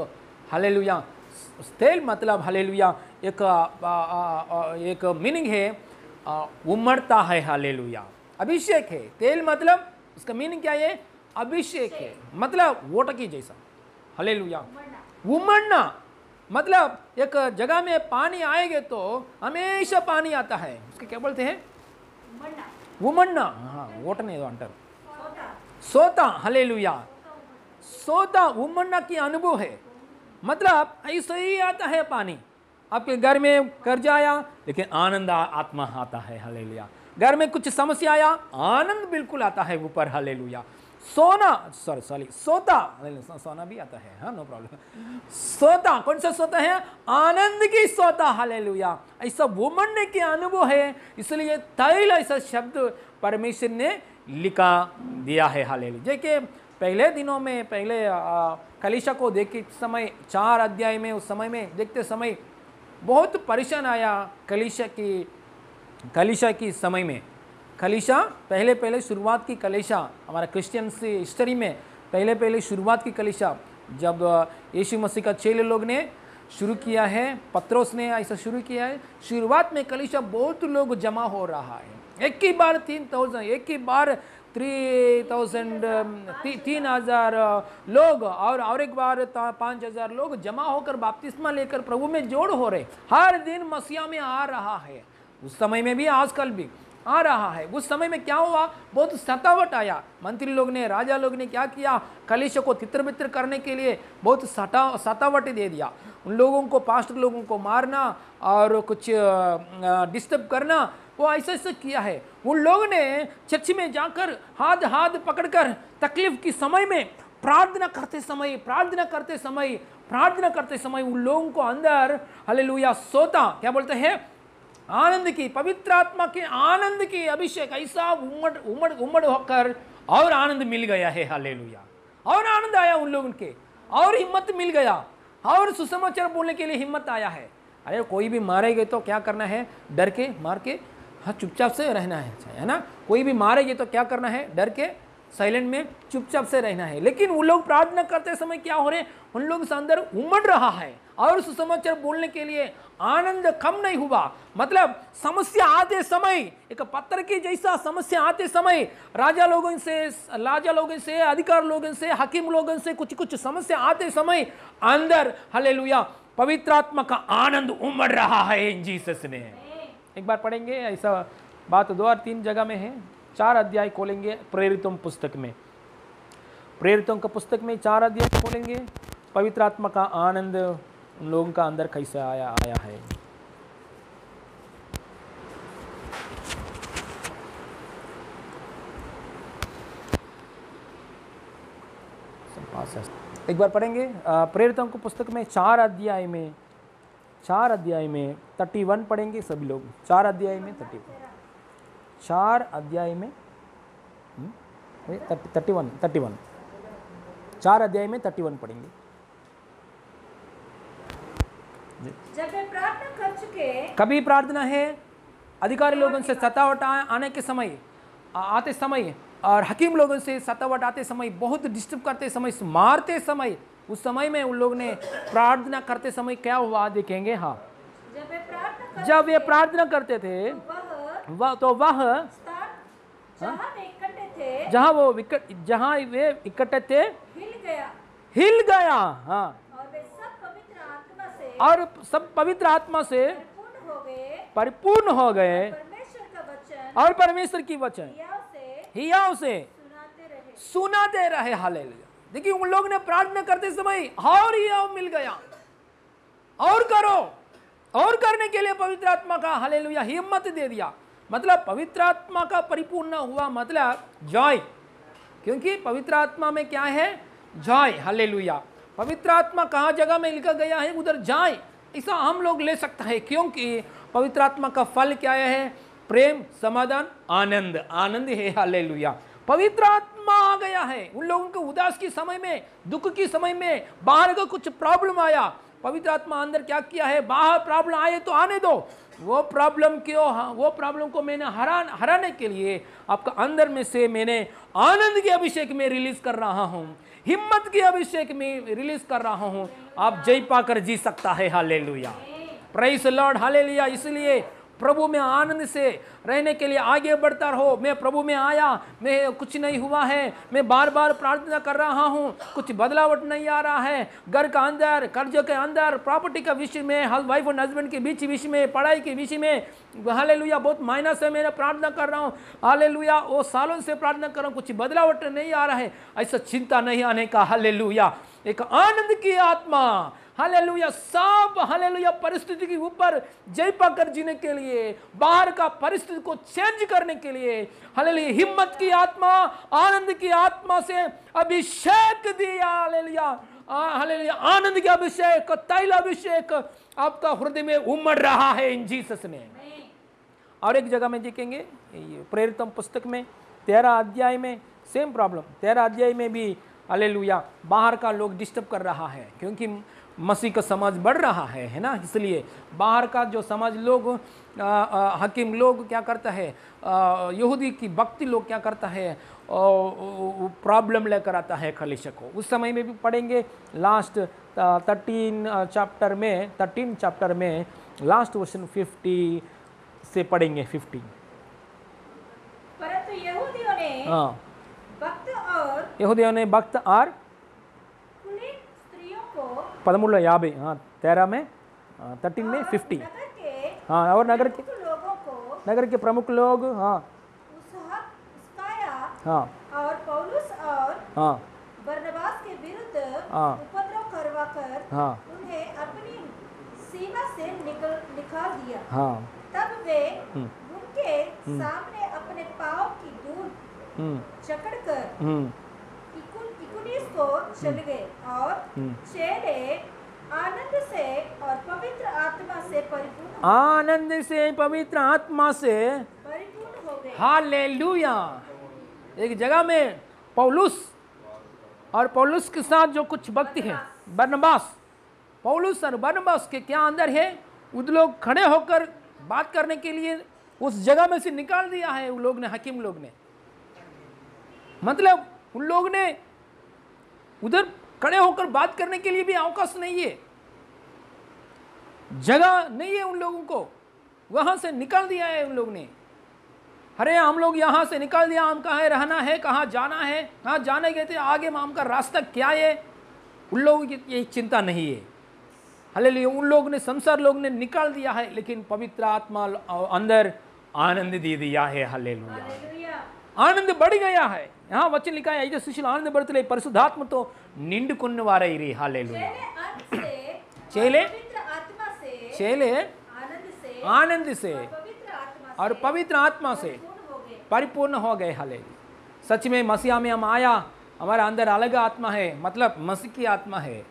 हालेलुया, तेल मतलब हालेलुया एक मीनिंग है, उमड़ता है। हालेलुया, अभिषेक है। तेल मतलब उसका मीनिंग क्या है? अभिषेक है, मतलब वोट की जैसा। हालेलुया, उमड़ना मतलब एक जगह में पानी आएगा तो हमेशा पानी आता है, उसके क्या बोलते हैं? उमड़ना। हाँ, वोटने अंटर सोता। हालेलुया, सोता उमड़ना की अनुभव है। मतलब ऐसा ही आता है पानी। आपके घर में कर्जा आया लेकिन आनंद आत्मा आता है। हालेलुया। घर में कुछ समस्या आया, आनंद बिल्कुल आता है ऊपर। हालेलुया। सोना भी आता है। हाँ, नो प्रॉब्लम। सोता, कौन सा सोता है? आनंद की सोता। हालेलुया, ऐसा उमड़ने के अनुभव है। इसलिए तैल ऐसा शब्द परमेश्वर ने लिखा दिया है। हालेलुया। देखिए पहले दिनों में, पहले कलीसिया को देखते समय 4 अध्याय में, उस समय में देखते समय बहुत परेशान आया कलीसिया की समय में। कलीसिया पहले शुरुआत की कलीसिया हमारा क्रिश्चियन से हिस्ट्री में पहले शुरुआत की कलीसिया जब यीशु मसीह का चेले लोग ने शुरू किया है, पत्रोस ने ऐसा शुरू किया है। शुरुआत में कलीसिया बहुत लोग जमा हो रहा है, एक ही बार 3000, एक ही बार 3,000 लोग और एक बार 5,000 लोग जमा होकर बपतिस्मा लेकर प्रभु में जोड़ हो रहे। हर दिन मसीहा में आ रहा है, उस समय में भी आजकल भी आ रहा है। उस समय में क्या हुआ, बहुत सतावट आया। मंत्री लोग ने, राजा लोग ने क्या किया, कलीसिया को तितर बितर करने के लिए बहुत सतावट दे दिया। उन लोगों को, पास्टर लोगों को मारना और कुछ डिस्टर्ब करना, वो ऐसा किया है। उन लोगों ने चर्च में जाकर हाथ पकड़कर तकलीफ की समय में प्रार्थना करते समय उन लोगों को अंदर हालेलुया सोता, क्या बोलते हैं, आनंद की, पवित्र आत्मा के आनंद की अभिषेक ऐसा उमड़ होकर और आनंद मिल गया है। हालेलुया, और आनंद आया उन लोगों के, और हिम्मत मिल गया, और सुसमाचार बोलने के लिए हिम्मत आया है। अरे कोई भी मारेगे तो क्या करना है, डर के मार के, हाँ चुपचाप से रहना है ना। कोई भी मारेगे तो क्या करना है, डर के साइलेंट में चुपचाप से रहना है। लेकिन वो लोग प्रार्थना करते समय क्या हो रहे, उन लोग से अंदर उमड़ रहा है, और सुसमाचार बोलने के लिए आनंद कम नहीं हुआ। मतलब समस्या आते समय, एक पत्थर की जैसा समस्या आते समय राजा लोगों से, अधिकार लोगों से, हकीम लोगों से कुछ समस्या आते समय अंदर हालेलुया पवित्र आत्मा का आनंद उमड़ रहा है इन जीसस में। एक बार पढ़ेंगे, ऐसा बात 2 और 3 जगह में है। 4 अध्याय खोलेंगे प्रेरितों पुस्तक में, प्रेरितों का पुस्तक में 4 अध्याय खोलेंगे। पवित्र आत्मा का आनंद उन लोगों का अंदर कैसे आया है। एक बार पढ़ेंगे प्रेरितों को पुस्तक में 4 अध्याय में 31 पढ़ेंगे सभी लोग। 4 अध्याय में 31, 4 अध्याय में 31, 4 अध्याय में 31 पढ़ेंगे। जब वे प्रार्थना कर चुके, कभी प्रार्थना है अधिकारी लोगों से सतावट आने के समय, आते समय, और हकीम लोगों से सतावट आते समय, बहुत डिस्टर्ब करते समय, मारते समय, उस समय में उन लोग ने प्रार्थना करते समय क्या हुआ देखेंगे। हाँ, जब वे प्रार्थना करते थे वह जहाँ वे इकट्ठे थे हिल गया। हाँ, और सब पवित्र आत्मा से परिपूर्ण हो गए, और परमेश्वर की वचन हियाव से सुनाते रहे। हालेलुया। देखिए उन लोग ने प्रार्थना करते समय और हियाव मिल गया, और करो, और करने के लिए पवित्र आत्मा का हालेलुया हिम्मत दे दिया। मतलब पवित्र आत्मा का परिपूर्ण हुआ, मतलब जॉय, क्योंकि पवित्र आत्मा में क्या है, जॉय। हालेलुया। पवित्र आत्मा कहाँ जगह में लिखा गया है, उधर जाए, ऐसा हम लोग ले सकता है, क्योंकि पवित्र आत्मा का फल क्या है, प्रेम, समाधान, आनंद, आनंद है। हालेलुया। पवित्र आत्मा आ गया है उन लोगों के उदास की समय में, दुख की समय में, बाहर का कुछ प्रॉब्लम आया, पवित्र आत्मा अंदर क्या किया है, बाहर प्रॉब्लम आए तो आने दो, वो प्रॉब्लम क्यों, वो प्रॉब्लम को मैंने हराने के लिए आपका अंदर में से मैंने आनंद के अभिषेक में रिलीज कर रहा हूँ, हिम्मत के अभिषेक में रिलीज कर रहा हूँ, आप जय पाकर जी सकता है। Hallelujah, praise the Lord. Hallelujah. इसलिए प्रभु में आनंद से रहने के लिए आगे बढ़ता रहो। मैं प्रभु में आया, मैं कुछ नहीं हुआ है, मैं बार बार प्रार्थना कर रहा हूँ, कुछ बदलावट नहीं आ रहा है, घर का अंदर, कर्ज के अंदर, प्रॉपर्टी का विषय में, वाइफ और हस्बैंड के बीच विषय में, पढ़ाई के विषय में, हालेलुया बहुत माइनस है, मैं प्रार्थना कर रहा हूँ, हालेलुया वो सालों से प्रार्थना कर रहा हूँ, कुछ बदलावट नहीं आ रहा है, ऐसा चिंता नहीं आने का। हालेलुया। एक आनंद की आत्मा, हालेलुया, सब हालेलुया परिस्थिति के ऊपर जय पाकर जीने के लिए, बाहर का परिस्थिति को चेंज करने के लिए, हालेलुया हिम्मत की आत्मा, आनंद की आत्मा से अभिषेक दिया। हालेलुया, हालेलुया आनंद के अभिषेक, तैल अभिषेक आपका हृदय में उमड़ रहा है इन जीसस में। और एक जगह में देखेंगे प्रेरितों पुस्तक में 13 अध्याय में सेम प्रॉब्लम, 13 अध्याय में भी हालेलुया बाहर का लोग डिस्टर्ब कर रहा है, क्योंकि मसीह का समाज बढ़ रहा है ना। इसलिए बाहर का जो समाज लोग हकीम लोग क्या करता है, यहूदी की भक्ति लोग क्या करता है, प्रॉब्लम लेकर आता है कलीसिया को। उस समय में भी पढ़ेंगे लास्ट 13 चैप्टर में लास्ट वर्षन 50 से पढ़ेंगे 50। परंतु यहूदियों ने हाँ, भक्त और कुलीन स्त्रियों को 13 हाँ 13 में 13 में 50 नगर के हाँ, और नगर के प्रमुख लोग हाँ उसकाया हाँ और पौलुस और हाँ बरनबास के विरुद्ध हाँ। उपद्रव करवाकर हाँ उन्हें अपनी सीमा से निकाल दिया। हाँ तब वे उनके सामने अपने पाँव की धूल जकड़कर इकुनिस को चले गए और चेले आनंद से और पवित्र आत्मा से परिपूर्ण हो गए। हालेलुया। एक जगह में पौलुस और पौलुस के साथ जो कुछ भक्ति है, बरनबास, पौलुस और बरनबास के क्या अंदर है, उन लोग खड़े होकर बात करने के लिए उस जगह में से निकाल दिया है उन लोग ने, हकीम लोग ने। मतलब उन लोग ने उधर खड़े होकर बात करने के लिए भी अवकाश नहीं है, जगह नहीं है उन लोगों को, वहां से निकाल दिया है उन लोग ने। अरे हम लोग यहाँ से निकाल दिया, हम कहाँ रहना है, कहाँ जाना है, कहाँ जाने गए थे, आगे हम का रास्ता क्या है, उन लोगों की ये चिंता नहीं है। हालेलुया। उन लोग ने, संसार लोग ने निकाल दिया है, लेकिन पवित्र आत्मा अंदर आनंद दे दिया है। हालेलुया। आनंद बढ़ गया है। यहाँ वचन लिखा है, ऐसे शिष्युल आनंद बढ़ते परिशुद्धात्म तो निंडुकुन्नवारे। हालेलुया। चेले आनंद से और पवित्र आत्मा से परिपूर्ण हो गए। हालेलुया। सच में मसीहा में हम आया, हमारा अंदर अलग आत्मा है, मतलब मसीह की आत्मा है।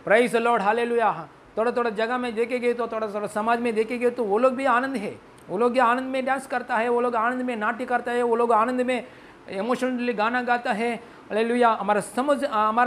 Praise the Lord. हालेलुया। थोड़ा थोड़ा जगह में देखेंगे तो, थोड़ा थोड़ा समाज में देखेंगे तो वो लोग भी आनंद है, वो लोग आनंद में डांस करता है, वो लोग आनंद में नाट्य करता है, वो लोग आनंद में इमोशनली गाना गाता है। हालेलुया। हमारा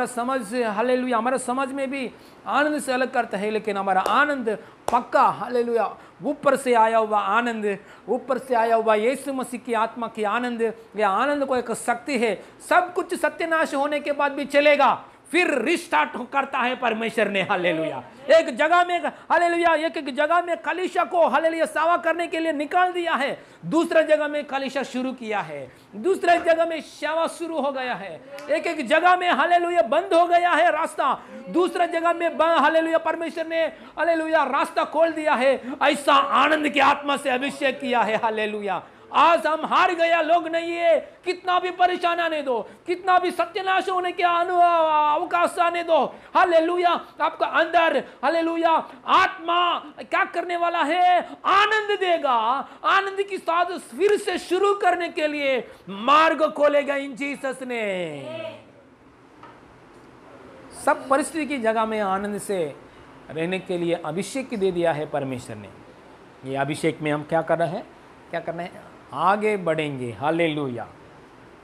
समझ हालेलुया, हमारा समझ में भी आनंद से अलग करता है, लेकिन हमारा आनंद पक्का हालेलुया ऊपर से आया हुआ आनंद, ऊपर से आया हुआ यीशु मसीह की आत्मा की आनंद। यह आनंद को एक शक्ति है। सब कुछ सत्यानाश होने के बाद भी चलेगा, फिर रिस्टार्ट करता है परमेश्वर ने। हालेलुया। एक जगह में हालेलुया, एक जगह में कलीसिया को हालेलुया सेवा करने के लिए निकाल दिया है, दूसरा जगह में कलीसिया शुरू किया है, दूसरे जगह में सेवा शुरू हो गया है। एक जगह में हालेलुया बंद हो गया है रास्ता, दूसरा जगह में हालेलुया परमेश्वर ने हालेलुया रास्ता खोल दिया है। ऐसा आनंद की आत्मा से अभिषेक किया है। हालेलुया। आज हम हार गया लोग नहीं है, कितना भी परेशान आने दो, कितना भी सत्यानाश होने के अवकाश आने दो, हालेलुया आपका अंदर हालेलुया आत्मा क्या करने वाला है, आनंद देगा। आनंद की साथ फिर से शुरू करने के लिए मार्ग खोलेगा इन जीसस ने। सब परिस्थिति की जगह में आनंद से रहने के लिए अभिषेक दे दिया है परमेश्वर ने। ये अभिषेक में हम क्या कर रहे हैं, क्या करना है, आगे बढ़ेंगे। हालेलुया।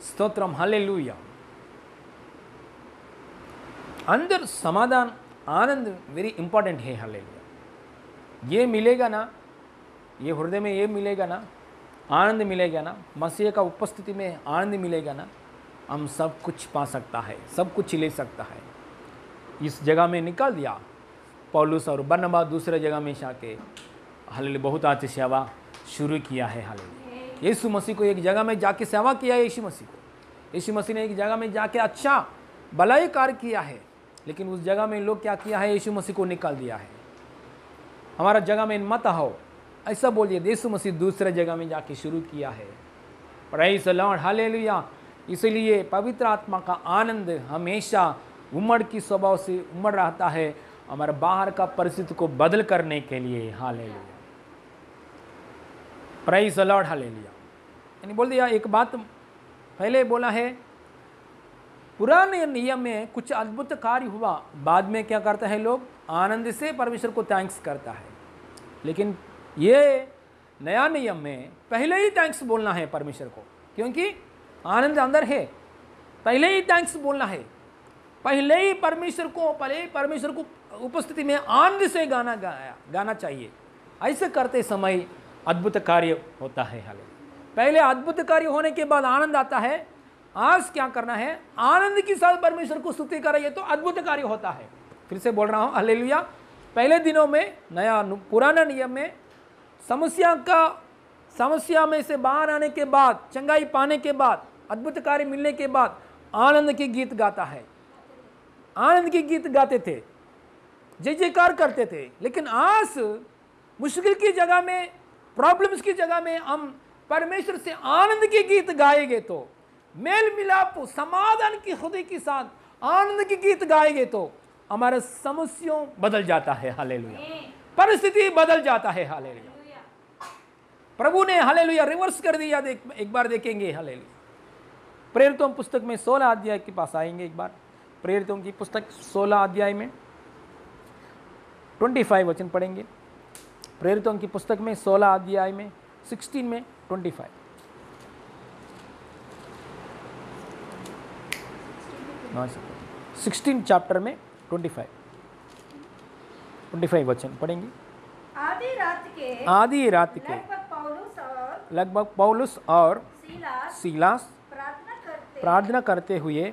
स्तोत्रम। हालेलुया। अंदर समाधान, आनंद वेरी इंपॉर्टेंट है। हालेलुया। ये मिलेगा ना, ये हृदय में ये मिलेगा ना, आनंद मिलेगा ना, मसीह का उपस्थिति में आनंद मिलेगा ना, हम सब कुछ पा सकता है, सब कुछ ले सकता है। इस जगह में निकाल दिया पौलुस और बरनबास, दूसरे जगह में जाके हालेलुया बहुत अच्छी सेवा शुरू किया है। हालेलुया। यीशु मसीह को एक जगह में जाके सेवा किया है। यीशु मसीह ने एक जगह में जाके अच्छा भलाई कार्य किया है, लेकिन उस जगह में लोग क्या किया है, यीशु मसीह को निकाल दिया है। हमारा जगह में मत आओ ऐसा बोलिए, यीशु मसीह दूसरे जगह में जाके शुरू किया है। Praise the Lord. हालेलुया। इसलिए पवित्र आत्मा का आनंद हमेशा उमड़ की स्वभाव से उमड़ रहता है, हमारे बाहर का परिस्थिति को बदल करने के लिए। Hallelujah. Praise the Lord. Hallelujah. यानी बोल दिया, एक बात पहले बोला है, पुराने नियम में कुछ अद्भुत कार्य हुआ, बाद में क्या करता है, लोग आनंद से परमेश्वर को थैंक्स करता है। लेकिन ये नया नियम में पहले ही थैंक्स बोलना है परमेश्वर को, क्योंकि आनंद अंदर है। पहले ही थैंक्स बोलना है, पहले ही परमेश्वर को उपस्थिति में आनंद से गाना चाहिए। ऐसे करते समय अद्भुत कार्य होता है। हालेलुया। पहले अद्भुत कार्य होने के बाद आनंद आता है। आज क्या करना है? आनंद के साथ परमेश्वर को स्तुति करें तो अद्भुत कार्य होता है। फिर से बोल रहा हूं, हालेलुया। पहले दिनों में पुराना नियम में समस्या में से बाहर आने के बाद, चंगाई पाने के बाद, अद्भुत कार्य मिलने के बाद आनंद के गीत गाता है, आनंद के गीत गाते थे, जय जयकार करते थे। लेकिन आज मुश्किल की जगह में, प्रॉब्लम्स की जगह में हम परमेश्वर से आनंद के गीत गाएंगे तो, मेल मिलाप समाधान की हृदय के साथ आनंद के गीत गाएंगे तो हमारा समस्याओं बदल जाता है। हालेलुया। परिस्थिति बदल जाता है। हालेलुया। प्रभु ने हालेलुया रिवर्स कर दिया। एक बार देखेंगे। हालेलुया। प्रेरितों पुस्तक में 16 अध्याय के पास आएंगे। एक बार प्रेरितों की पुस्तक 16 अध्याय में 25 वचन पढ़ेंगे। प्रेरितों की पुस्तक में 16 अध्याय में 16 में 25 16 चैप्टर में 25 वचन पढ़ेंगे। आधी रात के लगभग पौलुस और सीलास प्रार्थना करते हुए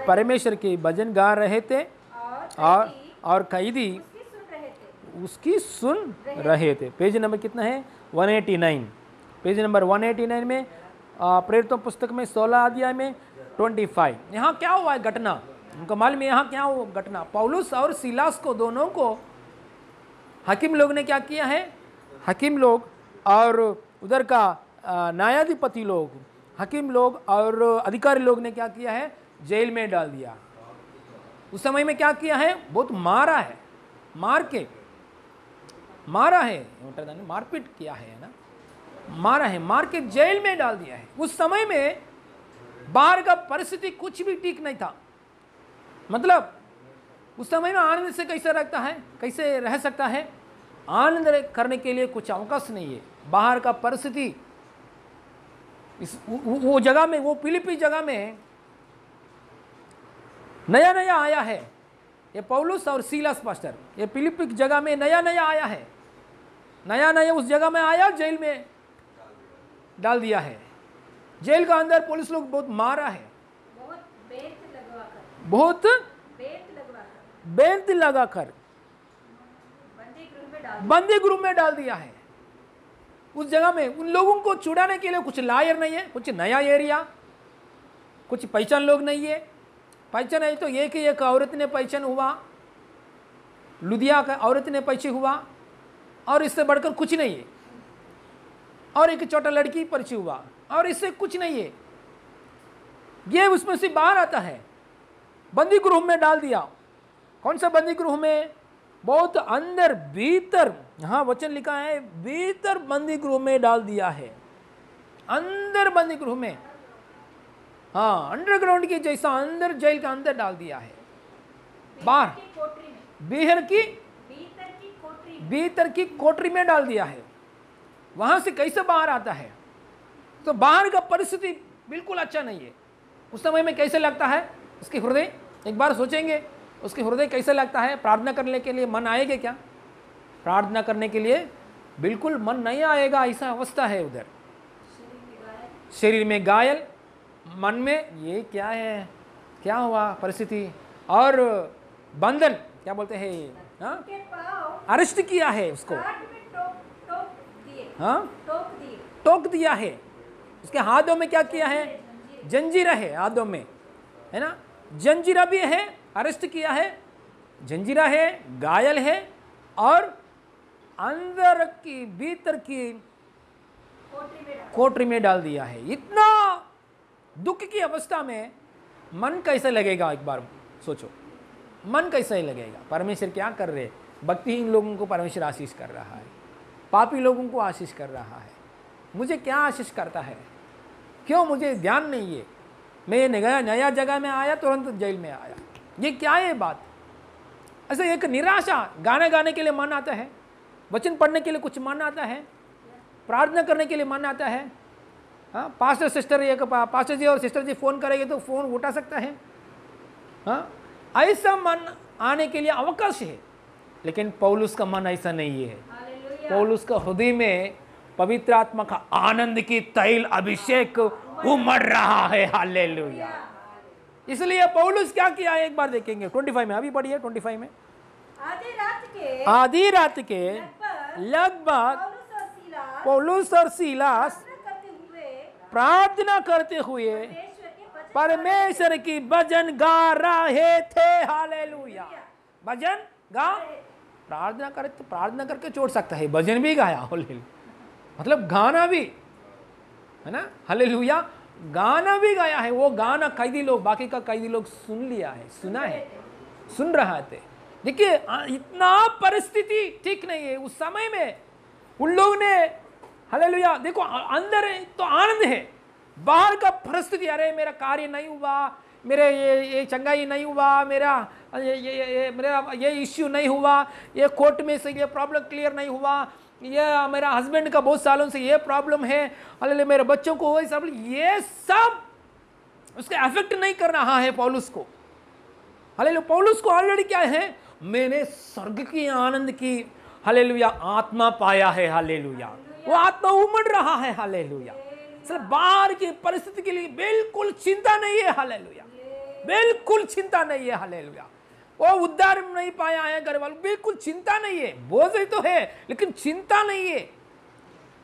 परमेश्वर के भजन गा रहे थे और कैदी उसकी सुन रहे थे। पेज नंबर कितना है? 189। पेज नंबर 189 में प्रेरितों पुस्तक में 16 अध्याय में 25। यहाँ क्या हुआ है घटना? उनको मालूम है यहाँ क्या हुआ घटना? पौलुस और सीलास को, दोनों को हकीम लोग ने क्या किया है? हकीम लोग और उधर का न्यायाधिपति लोग, हकीम लोग और अधिकारी लोग ने क्या किया है? जेल में डाल दिया। उस समय में क्या किया है? बहुत मारा है, मारा है, मारपीट किया है ना, मारा है, मार के जेल में डाल दिया है। उस समय में बाहर का परिस्थिति कुछ भी ठीक नहीं था। मतलब उस समय में आनंद से कैसे रखता है, कैसे रह सकता है? आनंद करने के लिए कुछ अवकाश नहीं है। बाहर का परिस्थिति वो जगह में, वो फिलिपी जगह में नया नया आया है। ये पौलुस और सीलास पास्टर, ये फिलिपी जगह में नया नया आया है, नया नया उस जगह में आया, जेल में डाल दिया है। जेल का अंदर पुलिस लोग बहुत मारा है, बहुत बेंत लगाकर बंदी गृह में डाल दिया है। उस जगह में उन लोगों को छुड़ाने के लिए कुछ लायर नहीं है, कुछ नया एरिया, कुछ पहचान लोग नहीं है। पहचान है तो एक ही एक औरत ने पहचान हुआ, लुधिया का औरत ने परिचय हुआ, और इससे बढ़कर कुछ नहीं है। और एक छोटा लड़की परिचय हुआ, और इससे कुछ नहीं है। ये उसमें से बाहर आता है, बंदी गृह में डाल दिया। कौन सा बंदी गृह में? बहुत अंदर भीतर, हाँ वचन लिखा है, भीतर बंदी गृह में डाल दिया है, अंदर बंदी गृह में, हाँ अंडरग्राउंड के जैसा अंदर, जेल का अंदर डाल दिया है। बाहर भीतर की कोठरी में डाल दिया है। वहां से कैसे बाहर आता है? तो बाहर का परिस्थिति बिल्कुल अच्छा नहीं है। उस समय में कैसे लगता है उसके हृदय? एक बार सोचेंगे उसके हृदय कैसे लगता है? प्रार्थना करने के लिए मन आएगा क्या? प्रार्थना करने के लिए बिल्कुल मन नहीं आएगा, ऐसा अवस्था है उधर। शरीर में घायल, मन में ये क्या है, क्या हुआ परिस्थिति, और बंधन, क्या बोलते हैं, हाँ अरेस्ट किया है उसको, हाँ टोक दिया है। उसके हाथों में क्या किया है? जंजीरा है हाथों में, है ना, जंजीरा भी है, अरेस्ट किया है, जंजीरा है, घायल है, और अंदर की भीतर की कोठरी में डाल दिया है। इतना दुख की अवस्था में मन कैसे लगेगा? एक बार सोचो, मन कैसे लगेगा? परमेश्वर क्या कर रहे? भक्तिहीन लोगों को परमेश्वर आशीष कर रहा है, पापी लोगों को आशीष कर रहा है। मुझे क्या आशीष करता है? क्यों मुझे ध्यान नहीं है? मैं नया जगह में आया, तुरंत जेल में आया। ये क्या है बात? ऐसे एक निराशा, गाना गाने के लिए मन आता है, वचन पढ़ने के लिए कुछ मन आता है, प्रार्थना करने के लिए मन आता है। हाँ पास्टर सिस्टर, एक पास्टर जी और सिस्टर जी फ़ोन करेंगे तो फ़ोन उठा सकता है। हाँ ऐसा मन आने के लिए अवकाश है। लेकिन पौलुस का मन ऐसा नहीं है। पौलुस का हृदय में पवित्र आत्मा का आनंद की तैल अभिषेक उमड़ रहा है। हालेलुया। इसलिए पौलुस क्या किया है एक बार देखेंगे 25 में, अभी पढ़िए 25 में। आधी रात के लगभग पौलुस और सीलास प्रार्थना करते हुए परमेश्वर की भजन गा रहे थे। हालेलुया। भजन गा, प्रार्थना करके छोड़ सकता है, भजन भी गाया। हालेलुया, मतलब गाना भी है ना। हालेलुया, गाना भी गाया है। वो गाना कैदी लोग, बाकी का कैदी लोग सुन लिया है, सुना है, सुन रहा थे। देखिए इतना परिस्थिति ठीक नहीं है उस समय में। उन लोग ने हालेलुया, देखो अंदर तो आनंद है, बाहर का परिस्थिति, अरे मेरा कार्य नहीं हुआ, मेरे ये चंगाई नहीं हुआ, मेरा ये इश्यू नहीं हुआ, ये कोर्ट में से ये प्रॉब्लम क्लियर नहीं हुआ, ये मेरा हस्बैंड का बहुत सालों से ये प्रॉब्लम है, हालेलुया मेरे बच्चों को वही सब, ये सब उसके अफेक्ट नहीं कर रहा है पौलुस को। हालेलुया, पौलुस को ऑलरेडी क्या है, मैंने स्वर्ग की आनंद की हालेलुया आत्मा पाया है। हालेलुया, वो आत्मा उमड़ रहा है। हालेलुया, बाहर की परिस्थिति के लिए बिल्कुल चिंता नहीं है। हालेलुया, बिल्कुल चिंता नहीं है। हालेलुया, वो उद्धार नहीं पाया है घर वालों, बिल्कुल चिंता नहीं है। बोझ तो है लेकिन चिंता नहीं है।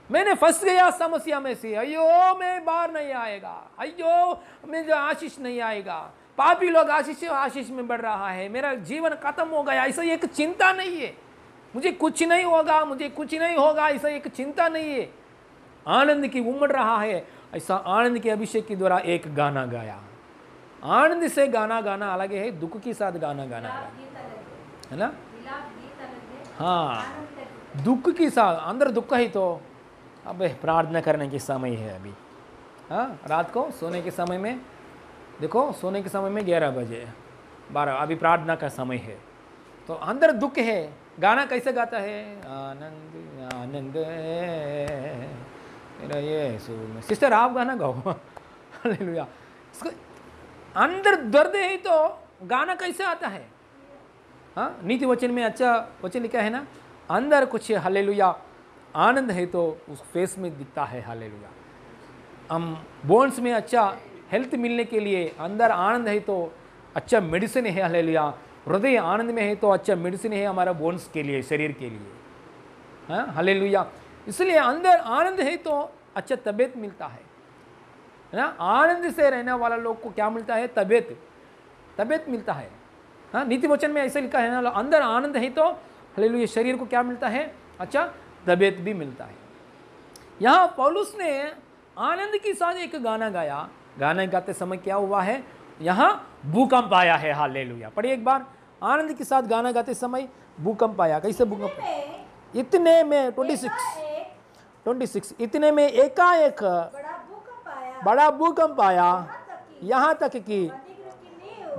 मैंने फंस गया समस्या में से, अयो मैं बाहर नहीं आएगा, अयो मैं जो आशीष नहीं आएगा, पापी लोग आशीष में बढ़ रहा है, मेरा जीवन खत्म हो गया, ऐसा एक चिंता नहीं है। मुझे कुछ नहीं होगा, मुझे कुछ नहीं होगा, ऐसा एक चिंता नहीं है। आनंद की उमड़ रहा है। ऐसा आनंद के अभिषेक के द्वारा एक गाना गाया। आनंद से गाना गाना अलग है, दुख के साथ गाना गाना अलग है ना। हाँ, दुख के साथ, अंदर दुख ही तो अब प्रार्थना करने के समय है अभी। हाँ, रात को सोने के समय में, देखो सोने के समय में 11 बजे 12, अभी प्रार्थना का समय है, तो अंदर दुख है। गाना कैसे गाता है, आनंद आनंद मेरा ये सिस्टर आप गाना गाओ। हालेलुया, इसको अंदर दर्द है तो गाना कैसे आता है। हाँ, नीति वचन में अच्छा वचन लिखा है ना, अंदर कुछ हालेलुया आनंद है तो उस फेस में दिखता है। हालेलुया, हम बोन्स में अच्छा हेल्थ मिलने के लिए अंदर आनंद है तो अच्छा मेडिसिन है। हालेलुया, हृदय आनंद में है तो अच्छा मेडिसिन है हमारा बोन्स के लिए, शरीर के लिए। हाँ, हालेलुया, इसलिए अंदर आनंद है तो अच्छा तबीयत मिलता है ना। आनंद से रहने वाला लोग को क्या मिलता है, तबीयत मिलता है। हाँ, नीति वचन में ऐसे लिखा है ना, अंदर आनंद है तो हालेलुया शरीर को क्या मिलता है, अच्छा तबीयत भी मिलता है। यहाँ पौलुस ने आनंद के साथ एक गाना गाया। गाना गाते समय क्या हुआ है, यहाँ भूकंप आया है। हालेलुया, पढ़िए एक बार। आनंद के साथ गाना गाते समय भूकंप आया। कैसे भूकंप, इतने में 26 इतने में एकाएक बड़ा भूकंप आया, यहाँ तक कि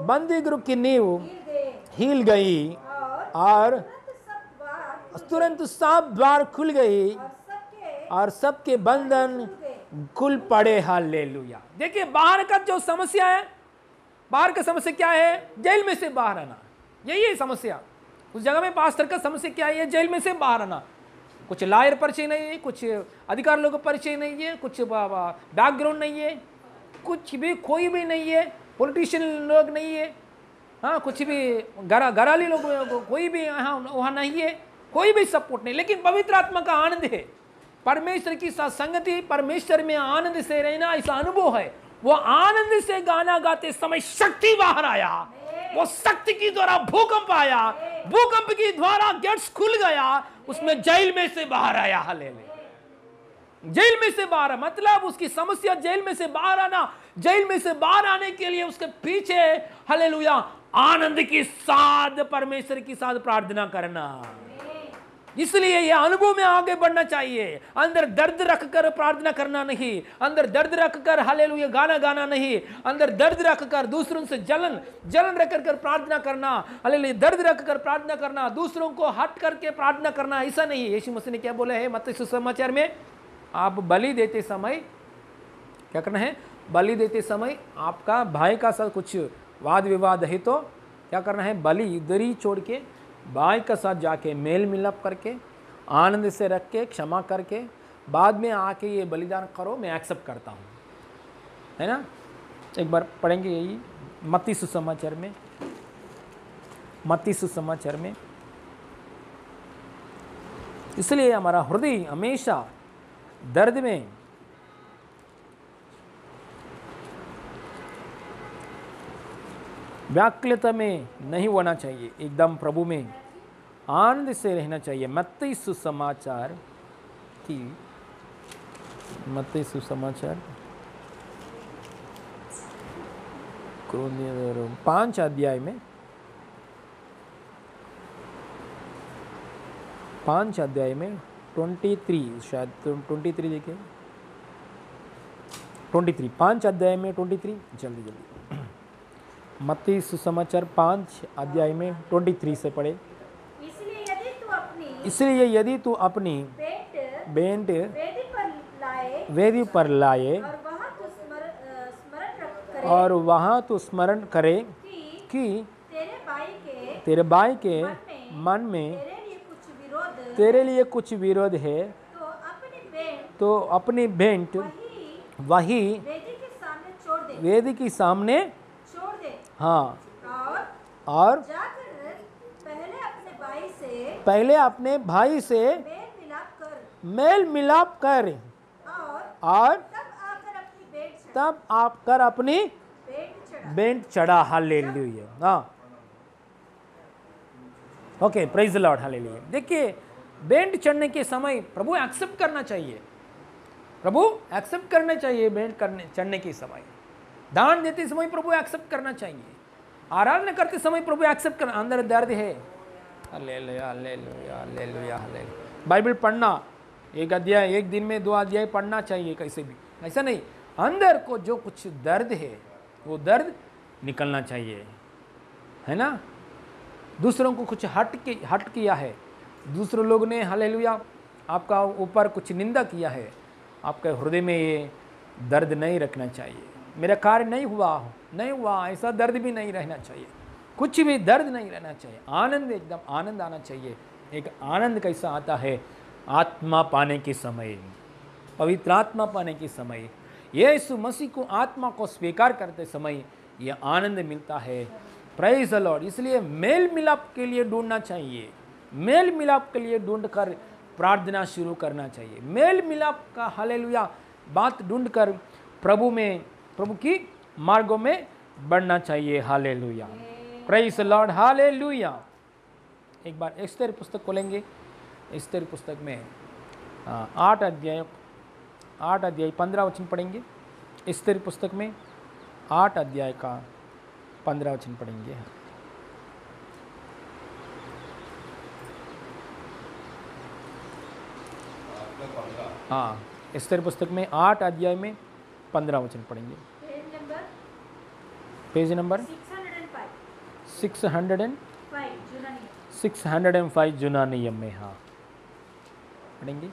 बंदी गृह की नींव हिल गई और तुरंत सब द्वार खुल गई और सबके बंधन खुल पड़े। हालेलुया, देखिए बाहर का जो समस्या है, बाहर का समस्या क्या है, जेल में से बाहर आना, यही है समस्या। उस जगह में पास्टर का समस्या क्या है, जेल में से बाहर आना। कुछ लायर परिचय नहीं है, कुछ अधिकार लोगों का परिचय नहीं है, कुछ बैकग्राउंड नहीं है, कुछ भी कोई भी नहीं है, पॉलिटिशियन लोग नहीं है। हाँ, कुछ भी घराली लोग कोई भी वहाँ नहीं है, कोई भी सपोर्ट नहीं। लेकिन पवित्र आत्मा का आनंद है, परमेश्वर की साथ संगति, परमेश्वर में आनंद से रहना, ऐसा अनुभव है। वो आनंद से गाना गाते समय शक्ति बाहर आया, वो शक्ति के द्वारा भूकंप आया, भूकंप के द्वारा गेट्स खुल गया, उसमें जेल में से बाहर आया। हालेलुया, जेल में से बाहर, मतलब उसकी समस्या जेल में से बाहर आना। जेल में से बाहर आने के लिए उसके पीछे हालेलुया आनंद के साथ परमेश्वर के साथ प्रार्थना करना। इसलिए ये अनुभव में आगे बढ़ना चाहिए। अंदर दर्द रखकर प्रार्थना करना नहीं, अंदर दर्द रखकर हालेलुया गाना गाना नहीं, अंदर दर्द रखकर दूसरों से जलन रख कर प्रार्थना करना, हालेलुया दर्द रखकर प्रार्थना करना, दूसरों को हट करके प्रार्थना करना, ऐसा नहीं। यीशु मसीह ने क्या बोला है मत्ती सुसमाचार में, आप बलि देते समय क्या करना है, बलि देते समय आपका भाई का साथ कुछ वाद विवाद है तो क्या करना है, बलि इधर ही छोड़ के भाई के साथ जाके मेल मिलाप करके आनंद से रख के क्षमा करके बाद में आके ये बलिदान करो, मैं एक्सेप्ट करता हूँ, है ना। एक बार पढ़ेंगे यही मत्ती सुसमाचार में, मत्ती सुसमाचार में। इसलिए हमारा हृदय हमेशा दर्द में, व्याकुलता में नहीं होना चाहिए, एकदम प्रभु में आनंद से रहना चाहिए। मत्ती सुसमाचार की, मत्ती सुसमाचार 5 अध्याय में, 5 अध्याय में 23, शायद 23 देखिए, 23, 5 अध्याय में 23, जल्दी जल्दी मत्ती सुसमाचार 5 अध्याय में 23 से पढ़े। इसलिए यदि तू अपनी बेंट वेदी पर लाए और वहाँ तू स्मरण करे कि तेरे भाई के मन में तेरे लिए कुछ विरोध है, तो अपनी भेंट वही वेदी के सामने हाँ, और पहले अपने भाई से मेल मिलाप कर और तब आकर अपनी बेंट चढ़ा। हालेलुया। हाँ, okay, praise the Lord, hallelujah. देखिए, बेंट चढ़ने के समय प्रभु एक्सेप्ट करना चाहिए, प्रभु एक्सेप्ट करना चाहिए। बेंट चढ़ने के समय, दान देते समय प्रभु एक्सेप्ट करना चाहिए, आराधना करते समय प्रभु एक्सेप्ट करना। अंदर दर्द है, hallelujah hallelujah hallelujah hallelujah. Bible पढ़ना, एक अध्याय, एक दिन में 2 अध्याय पढ़ना चाहिए, कैसे भी, ऐसा नहीं। अंदर को जो कुछ दर्द है वो दर्द निकलना चाहिए, है ना। दूसरों को कुछ हट किया है, दूसरे लोग ने हालेलुया आपका ऊपर कुछ निंदा किया है, आपके हृदय में ये दर्द नहीं रखना चाहिए। मेरा कार्य नहीं हुआ ऐसा दर्द भी नहीं रहना चाहिए, कुछ भी दर्द नहीं रहना चाहिए। आनंद, एकदम आनंद आना चाहिए। एक आनंद कैसा आता है, आत्मा पाने के समय, पवित्र आत्मा पाने के समय, यीशु मसीह को आत्मा को स्वीकार करते समय ये आनंद मिलता है। Praise the Lord. इसलिए मेल मिलाप के लिए ढूंढना चाहिए, मेल मिलाप के लिए ढूंढकर प्रार्थना शुरू करना चाहिए। मेल मिलाप का हालेलुया बात ढूंढकर प्रभु की मार्गों में बढ़ना चाहिए। Hallelujah, praise the Lord, hallelujah. एक बार एस्तेर पुस्तक खोलेंगे, एस्तेर पुस्तक में 8 अध्याय 15 वचन पढ़ेंगे। एस्तेर पुस्तक में 8 अध्याय का 15 वचन पढ़ेंगे। हाँ, एस्तेर पुस्तक में 8 अध्याय में 15 वचन पढ़ेंगे। पेज नंबर 605 यूनानियम में। हाँ, पढ़ेंगे।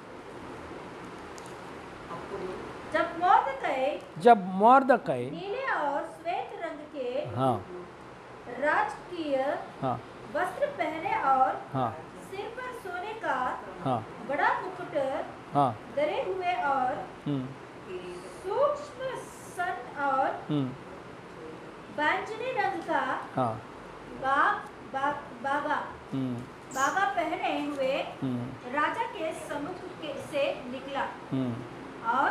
जब मोर्दकै नीले और श्वेत रंग के हाँ राजकीय हाँ वस्त्र पहने और हाँ सिर पर सोने का हाँ बड़ा मुकुट हाँ धरे हुए और सूक्ष्म सन और बैंगनी रंग का हाँ बागा पहने हुए राजा के सम्मुख से निकला और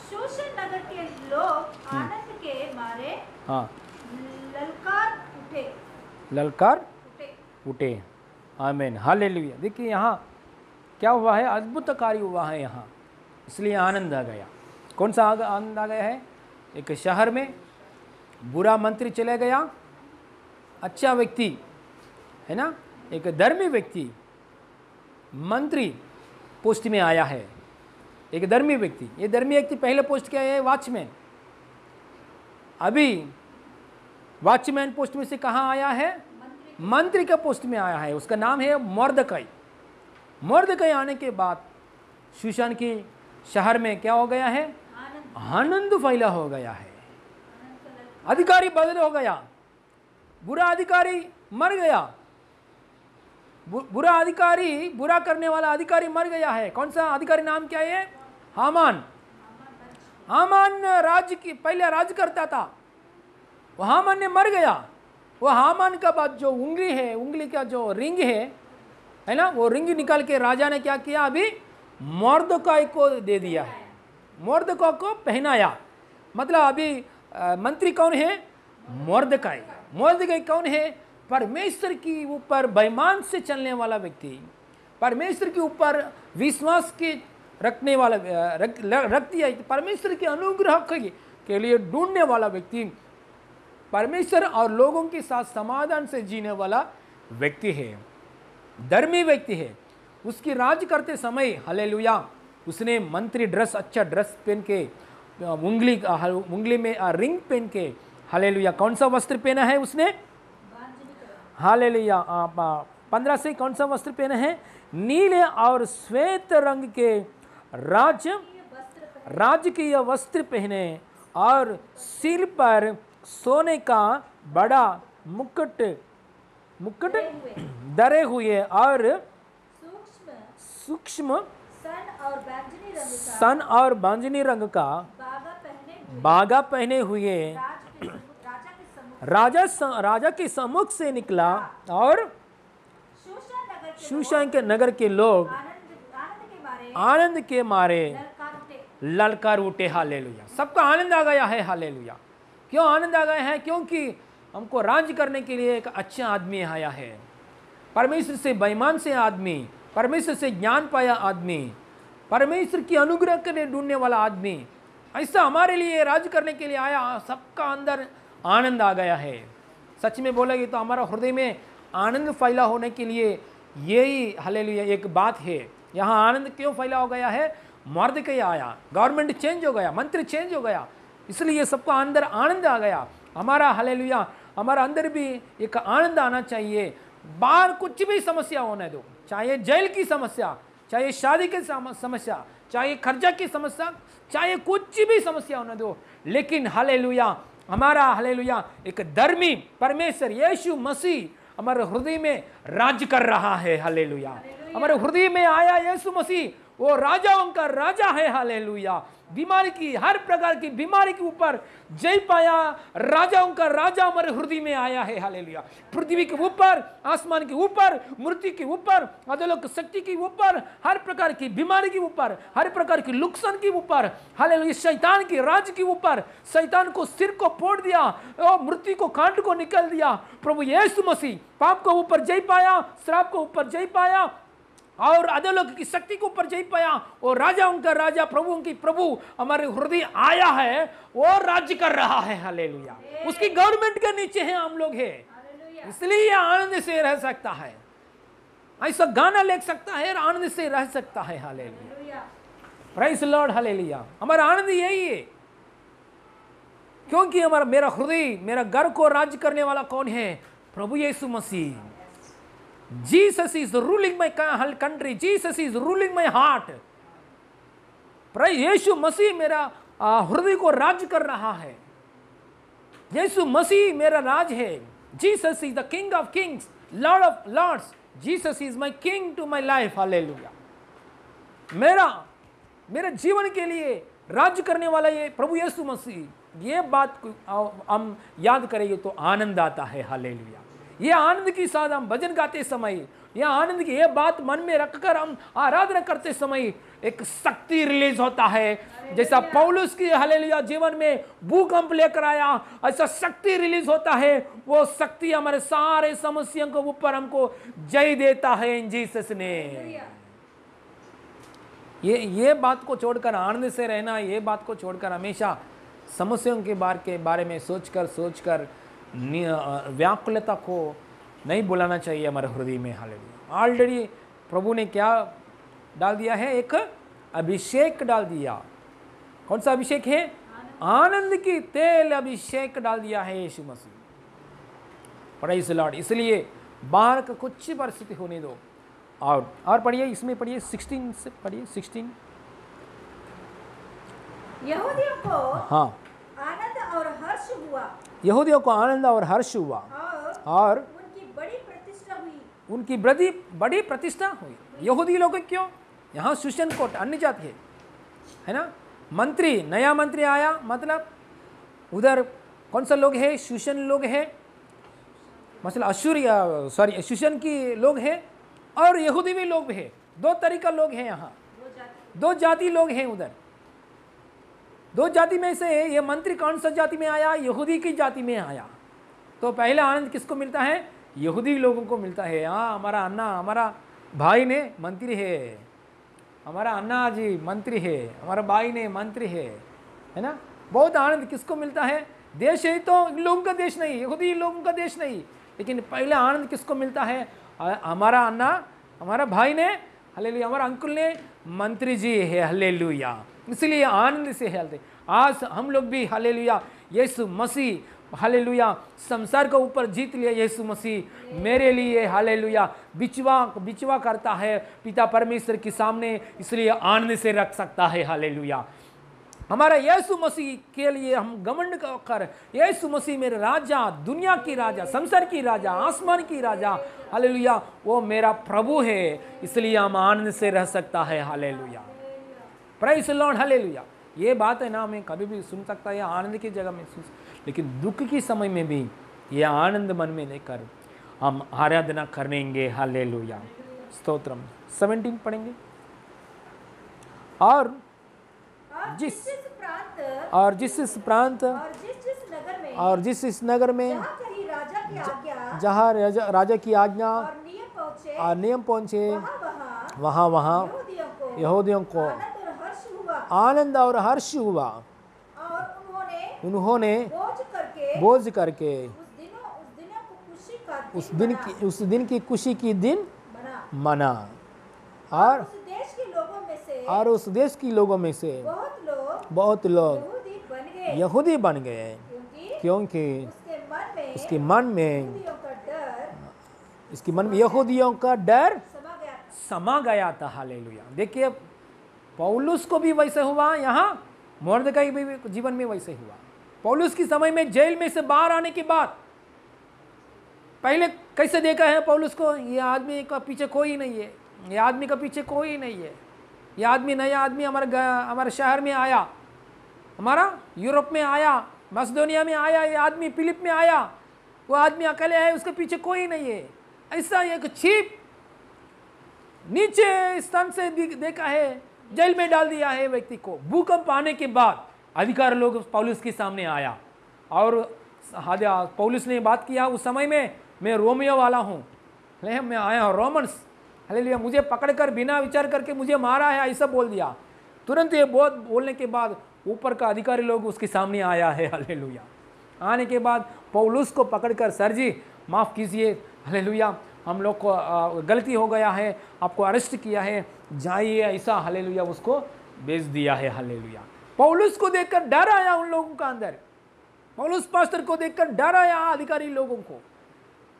शूशन नगर के लोग आनंद के मारे हाँ ललकार उठे। आमीन, हालेलुया। देखिए यहाँ क्या हुआ है, अद्भुत कार्य हुआ है यहाँ, इसलिए आनंद आ गया। कौन सा आनंद आ गया है? एक शहर में बुरा मंत्री चले गया, अच्छा व्यक्ति है ना, एक धर्मी व्यक्ति मंत्री पोस्ट में आया है। एक धर्मी व्यक्ति, ये धर्मी व्यक्ति पहले पोस्ट क्या है? वॉचमैन। अभी वॉचमैन पोस्ट में से कहाँ आया है? मंत्री का पोस्ट में आया है। उसका नाम है मोर्दकै। मोर्दकै आने के बाद शूशान की शहर में क्या हो गया है? आनंद फैला हो गया है। अधिकारी बदल हो गया, बुरा अधिकारी मर गया, बुरा अधिकारी, बुरा करने वाला अधिकारी मर गया है। कौन सा अधिकारी, नाम क्या है? हामान। हामान राज्य की पहले राज करता था, वो हामान ने मर गया। वो हामान का बाद जो उंगली है, उंगली का जो रिंग है ना, वो रिंग निकाल के राजा ने क्या किया, अभी मोर्दकाई को दे दिया है, मोर्दकाई को पहनाया। मतलब अभी मंत्री कौन है? मोर्दकाई। मोर्दकाई कौन है? परमेश्वर की ऊपर बेईमान से चलने वाला व्यक्ति, परमेश्वर के ऊपर विश्वास के रखने वाला रख दिया, परमेश्वर के अनुग्रह के लिए ढूंढने वाला व्यक्ति, परमेश्वर और लोगों के साथ समाधान से जीने वाला व्यक्ति है, धर्मी व्यक्ति है। उसकी राज करते समय हालेलुया, उसने मंत्री ड्रेस, अच्छा ड्रेस पहन के, उंगली में रिंग पहन के, हालेलुया। कौन सा वस्त्र पहना है उसने? हालेलुया। 15 से कौन सा वस्त्र पहना है? नीले और श्वेत रंग के राजकीय वस्त्र पहने और सिर पर सोने का बड़ा मुकुट धरे हुए और सूक्ष्म सन और बैंगनी रंग का बागा पहने हुए राजा के सम्मुख से निकला और शूशान के नगर के लोग आनंद के मारे ललकार उठे। हालेलुया। सबका आनंद आ गया है। हालेलुया। क्यों आनंद आ गया है? क्योंकि हमको राज करने के लिए एक अच्छा आदमी आया है, परमेश्वर से बेईमान से आदमी, परमेश्वर से ज्ञान पाया आदमी, परमेश्वर की अनुग्रह के लिए ढूंढने वाला आदमी, ऐसा हमारे लिए राज करने के लिए आया। सबका अंदर आनंद आ गया है। सच में बोलेगी तो हमारा हृदय में आनंद फैला होने के लिए यही हालेलुया एक बात है। यहाँ आनंद क्यों फैला हो गया है? मोर्दकाई आया, गवर्नमेंट चेंज हो गया, मंत्री चेंज हो गया, इसलिए सबका अंदर आनंद आ गया। हमारा हालेलुया, हमारा अंदर भी एक आनंद आना चाहिए। बाहर कुछ भी समस्या होने दो, चाहे जेल की समस्या, चाहे शादी की समस्या, चाहे खर्चा की समस्या, चाहे कुछ भी समस्या होने दो, लेकिन हालेलुया हमारा हालेलुया एक धर्मी परमेश्वर यीशु मसीह हमारे हृदय में राज कर रहा है। हालेलुया। हमारे हृदय में आया यीशु मसीह, वो राजाओं का राजा है। हालेलुया। बीमारी की, हर प्रकार की बीमारी के ऊपर जय पाया राजाओं का राजा हमारे हृदय में आया है। हालेलुया। पृथ्वी के ऊपर, आसमान के ऊपर, मूर्ति के ऊपर, अधोलोक शक्ति के ऊपर, हर प्रकार की बीमारी के ऊपर, हर प्रकार की नुकसान के ऊपर, हालेलुया शैतान की राज के ऊपर, शैतान को सिर को फोड़ दिया और मृत्यु को कांट को निकल दिया। प्रभु यीशु मसीह पाप को ऊपर जय पाया, श्राप को ऊपर जय पाया और अधोलोक की शक्ति के ऊपर जय पाया। और राजाओं का राजा, प्रभुओं की प्रभु हमारे हृदय आया है, वो राज्य कर रहा है। हालेलुया। उसकी गवर्नमेंट के नीचे है हम लोग है, इसलिए आनंद से रह सकता है, ऐसा गाना लिख सकता है, आनंद से रह सकता है। हालेलुया। Praise Lord. हालेलुया। हमारा आनंद यही है, क्योंकि हमारा मेरा हृदय, मेरा घर को राज्य करने वाला कौन है? प्रभु यीशु मसीह। Jesus is ruling my country. Jesus is ruling my heart. यीशु मसीह मेरा हृदय को राज कर रहा है। यीशु मसीह मेरा राज है। Jesus is the King of Kings, Lord of Lords. Jesus is my King to my life. Hallelujah. मेरा जीवन के लिए राज्य करने वाला ये प्रभु यीशु मसीह। ये बात हम याद करेंगे तो आनंद आता है। हालेलुया। ये आनंद के साथ हम भजन गाते समय, यह आनंद की ये बात मन में रखकर हम आराधना करते समय एक शक्ति रिलीज होता है। जैसा पौलुस की हालेलुया जीवन में भूकंप लेकर आया, ऐसा शक्ति रिलीज होता है। वो शक्ति हमारे सारे समस्याओं के ऊपर हमको जय देता है इन जीसस ने। ये बात को छोड़कर आनंद से रहना, ये बात को छोड़कर हमेशा समस्याओं के बारे में सोचकर व्याकुलता को नहीं बुलाना चाहिए हमारे हृदय में। हालेलुया। ऑलरेडी प्रभु ने क्या डाल दिया है? एक अभिषेक डाल दिया। कौन सा अभिषेक है? आनंद की तेल अभिषेक डाल दिया है Yeshu Masih. Praise the Lord. इसलिए बाहर का कुछ परिस्थिति होने दो। और पढ़िए, इसमें पढ़िए 16 से पढ़िए 16। यहूदियों को हाँ आनंद और हर्ष हुआ, यहूदियों को आनंद और हर्ष हुआ और और उनकी बड़ी प्रतिष्ठा हुई। उनकी बड़ी प्रतिष्ठा हुई। यहूदी लोग क्यों? यहाँ शूशन कोट अन्य जाति है ना। मंत्री, नया मंत्री आया, मतलब उधर कौन सा लोग है? शूशन लोग है, मतलब शूशन की लोग है और यहूदी भी लोग है। दो तरीका लोग हैं यहाँ, दो जाति लोग हैं उधर। दो जाति में से ये मंत्री कौन सा जाति में आया? यहूदी की जाति में आया। तो पहला आनंद किसको मिलता है? यहूदी लोगों को मिलता है। हाँ, हमारा अन्ना, हमारा भाई ने मंत्री है, हमारा अन्ना जी मंत्री है, हमारा भाई ने मंत्री है ना। बहुत आनंद किसको मिलता है? देश है तो इन लोगों का देश नहीं, यहूदी लोगों का देश नहीं, लेकिन पहले आनंद किसको मिलता है? हमारा अन्ना, हमारा भाई ने, हालेलुया, हमारा अंकुल ने मंत्री जी है, हालेलुया। इसलिए आनंद से हेलते। आज हम लोग भी हालेलुया, यीशु मसीह हालेलुया संसार के ऊपर जीत लिया। यीशु मसीह मेरे लिए हालेलुया बिचवा करता है पिता परमेश्वर के सामने, इसलिए आनंद से रख सकता है। हालेलुया, हमारा यीशु मसीह के लिए हम घमंड कर, यीशु मसीह मेरे राजा, दुनिया की राजा, संसार की राजा, आसमान की राजा, हालेलुया, वो मेरा प्रभु है, इसलिए हम आनंद से रह सकता है। Hallelujah, praise the Lord, hallelujah. ये बात है ना, हमें कभी भी सुन सकता है आनंद की जगह में, लेकिन दुख की समय में भी ये आनंद मन में लेकर हम आराधना करेंगे। हालेलुया, स्तोत्रम 17 पढ़ेंगे। और जिस प्रांत और जिस प्रांत और जिस नगर में जहाँ कहीं राजा की आज्ञा जहाँ राजा की आज्ञा और नियम पहुँचे वहाँ वहाँ यहूदियों को आनंद और हर्ष हुआ और उन्होंने बोझ करके उस दिन की खुशी की दिन मना। और उस देश के लोगों में से बहुत लोग यहूदी बन गए, क्योंकि उसके मन में यहूदियों का डर समा गया था। हालेलुया, देखिए पौलुस को भी वैसे हुआ, यहाँ मर्दकाई भी जीवन में वैसे हुआ। पौलुस की समय में जेल में से बाहर आने के बाद पहले कैसे देखा है पौलुस को? ये आदमी का पीछे कोई नहीं है, ये आदमी का पीछे कोई नहीं है, ये आदमी नया आदमी हमारे शहर में आया, हमारा यूरोप में आया, मसदोनिया में आया, ये आदमी फिलिप में आया, वो आदमी अकेले है, उसके पीछे कोई नहीं है। ऐसा एक चीप नीचे स्थान से देखा है, जेल में डाल दिया है व्यक्ति को। भूकंप आने के बाद अधिकार लोग पौलुस के सामने आया और पौलुस ने बात किया, उस समय में मैं रोमियो वाला हूँ, मैं आया हूँ रोमन्स, हालेलुया, मुझे पकड़कर बिना विचार करके मुझे मारा है, ऐसा बोल दिया। तुरंत ये बहुत बोलने के बाद ऊपर का अधिकारी लोग उसके सामने आया है। हालेलुया, आने के बाद पौलुस को पकड़कर, सर जी माफ़ कीजिए, हालेलुया, हम लोग को गलती हो गया है, आपको अरेस्ट किया है, जाइए, ऐसा हालेलुया उसको भेज दिया है। हालेलुया, पौलुस को देखकर डर आया उन लोगों का अंदर, पौलुस पास्टर को देखकर डर आया अधिकारी लोगों को।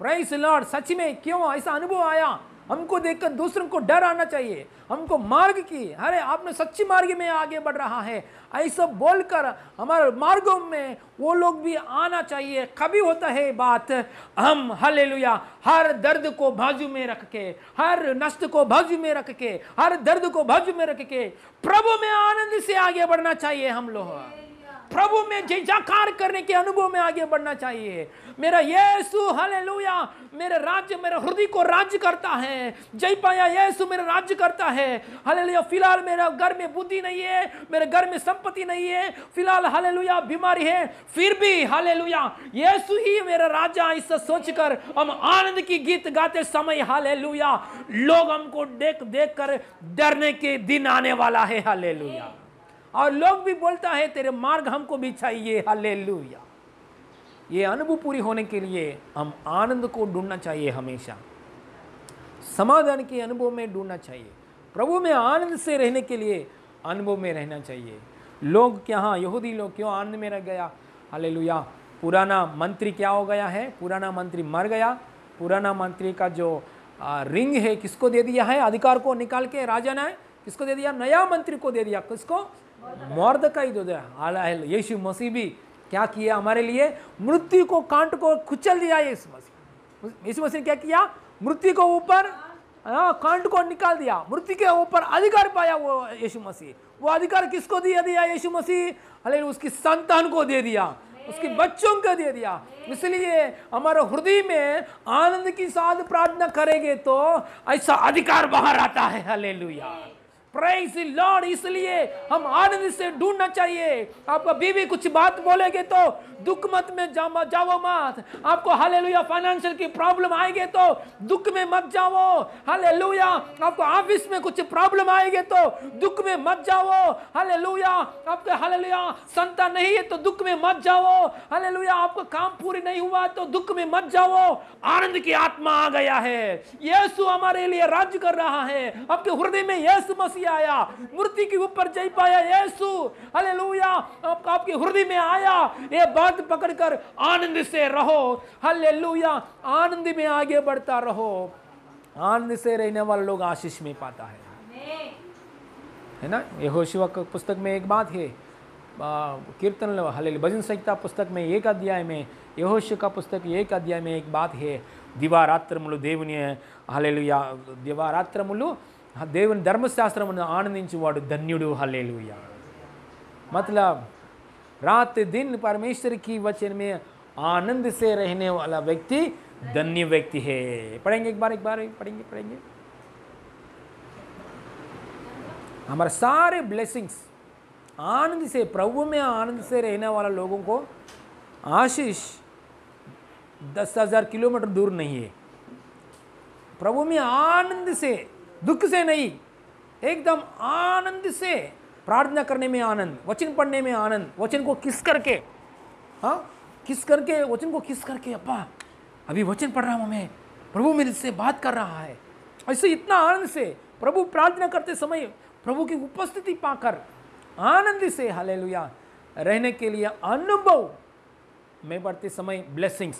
प्रेज़ द लॉर्ड, सच में क्यों ऐसा अनुभव आया? हमको देखकर दूसरों को डर आना चाहिए, हमको मार्ग की, अरे आपने सच्ची मार्ग में आगे बढ़ रहा है, ऐसा बोलकर हमारे मार्गों में वो लोग भी आना चाहिए। कभी होता है बात, हम हालेलुया हर दर्द को बाजू में रख के, हर नष्ट को बाजू में रख के, हर दर्द को बाजू में रख के प्रभु में आनंद से आगे बढ़ना चाहिए। हम लोग प्रभु में जय जयकार करने के अनुभव में आगे बढ़ना चाहिए। मेरा यीशु हालेलुया मेरे राज्य, मेरे हृदय को राज्य करता है। जय पाया यीशु मेरा राज्य करता है। हालेलुया, फिलहाल मेरा घर में बुद्धि नहीं है, मेरे घर में संपत्ति नहीं है, फिलहाल हालेलुया बीमारी है, फिर भी हालेलुया यीशु ही मेरा राजा, ऐसा सोचकर हम आनंद की गीत गाते समय हालेलुया लोग हमको देख देख कर डरने के दिन आने वाला है। हालेलुया, और लोग भी बोलता है तेरे मार्ग हमको भी चाहिए। हालेलुया, ये अनुभव पूरी होने के लिए हम आनंद को ढूंढना चाहिए, हमेशा समाधान के अनुभव में ढूंढना चाहिए, प्रभु में आनंद से रहने के लिए अनुभव में रहना चाहिए। लोग क्या, हाँ यहूदी लोग क्यों आनंद में रह गया? हालेलुया, पुराना मंत्री क्या हो गया है? पुराना मंत्री मर गया। पुराना मंत्री का जो रिंग है किसको दे दिया है? अधिकार को निकाल के राजा ने किसको दे दिया? नया मंत्री को दे दिया। किसको? मर्दकाई दे दिया। यीशु मसीह भी क्या किया हमारे लिए? मृत्यु को, कांट को कुचल दिया यीशु मसीह। यीशु मसीह ने क्या किया? मृत्यु को ऊपर कांट को निकाल दिया, मृत्यु के ऊपर अधिकार पाया वो यीशु मसीह। वो अधिकार किसको दिया यीशु मसीह? हालेलुया, उसकी संतान को दे दिया, उसके बच्चों को दे दिया। इसलिए हमारे हृदय में आनंद के साथ प्रार्थना करेंगे तो ऐसा अधिकार बाहर आता है। Hallelujah, praise the Lord. इसलिए हम आनंद से ढूंढना चाहिए। आपका बीवी कुछ बात बोलेगे तो दुख मत में जाओ मत। आपको हालेलुया फाइनेंशियल की प्रॉब्लम आएगी तो दुख में मत जाओ। हालेलुया, आपको ऑफिस में कुछ प्रॉब्लम आएगी तो दुख में मत जाओ। हालेलुया, आपके हालेलुया संतान नहीं है तो दुख में मत जाओ। हालेलुया, आपका काम पूरी नहीं हुआ तो दुख में मत जाओ। आनंद की आत्मा आ गया है, यीशु हमारे लिए राज्य कर रहा है। आपके हृदय में यीशु मसीह आया, मूर्ति के ऊपर जय पाया यीशु। हालेलुया, आपके हृदय में आया। ये बात पकड़कर आनंद से रहो। हालेलुया, आनंद में आगे बढ़ता रहो। आनंद से रहने वाले लोग आशीष में पाता है ना। यहोशुआ की पुस्तक में एक बात है, कीर्तन हालेलुया भजन संहिता पुस्तक में 1 अध्याय में, यहोशुआ का पुस्तक 1 अध्याय में एक बात है, దివారాత్రములు దేవుని హల్లెలూయా దివారాత్రములు దేవుని ధర్మశాస్త్రమును ఆనందించువాడు ధన్యుడు। హల్లెలూయా मतलब रात दिन परमेश्वर की वचन में आनंद से रहने वाला व्यक्ति धन्य व्यक्ति है। पढ़ेंगे एक बार पढ़ेंगे। हमारे सारे ब्लेसिंग्स आनंद से, प्रभु में आनंद से रहने वाला लोगों को आशीष 10,000 किलोमीटर दूर नहीं है। प्रभु में आनंद से, दुख से नहीं, एकदम आनंद से प्रार्थना करने में आनंद, वचन पढ़ने में आनंद, वचन को किस करके, वचन को किस करके, अब्बा अभी वचन पढ़ रहा हूँ मैं, प्रभु मेरे से बात कर रहा है, ऐसे इतना आनंद से प्रभु प्रार्थना करते समय प्रभु की उपस्थिति पाकर आनंद से हालेलुया रहने के लिए अनुभव में बढ़ते समय ब्लेसिंग्स।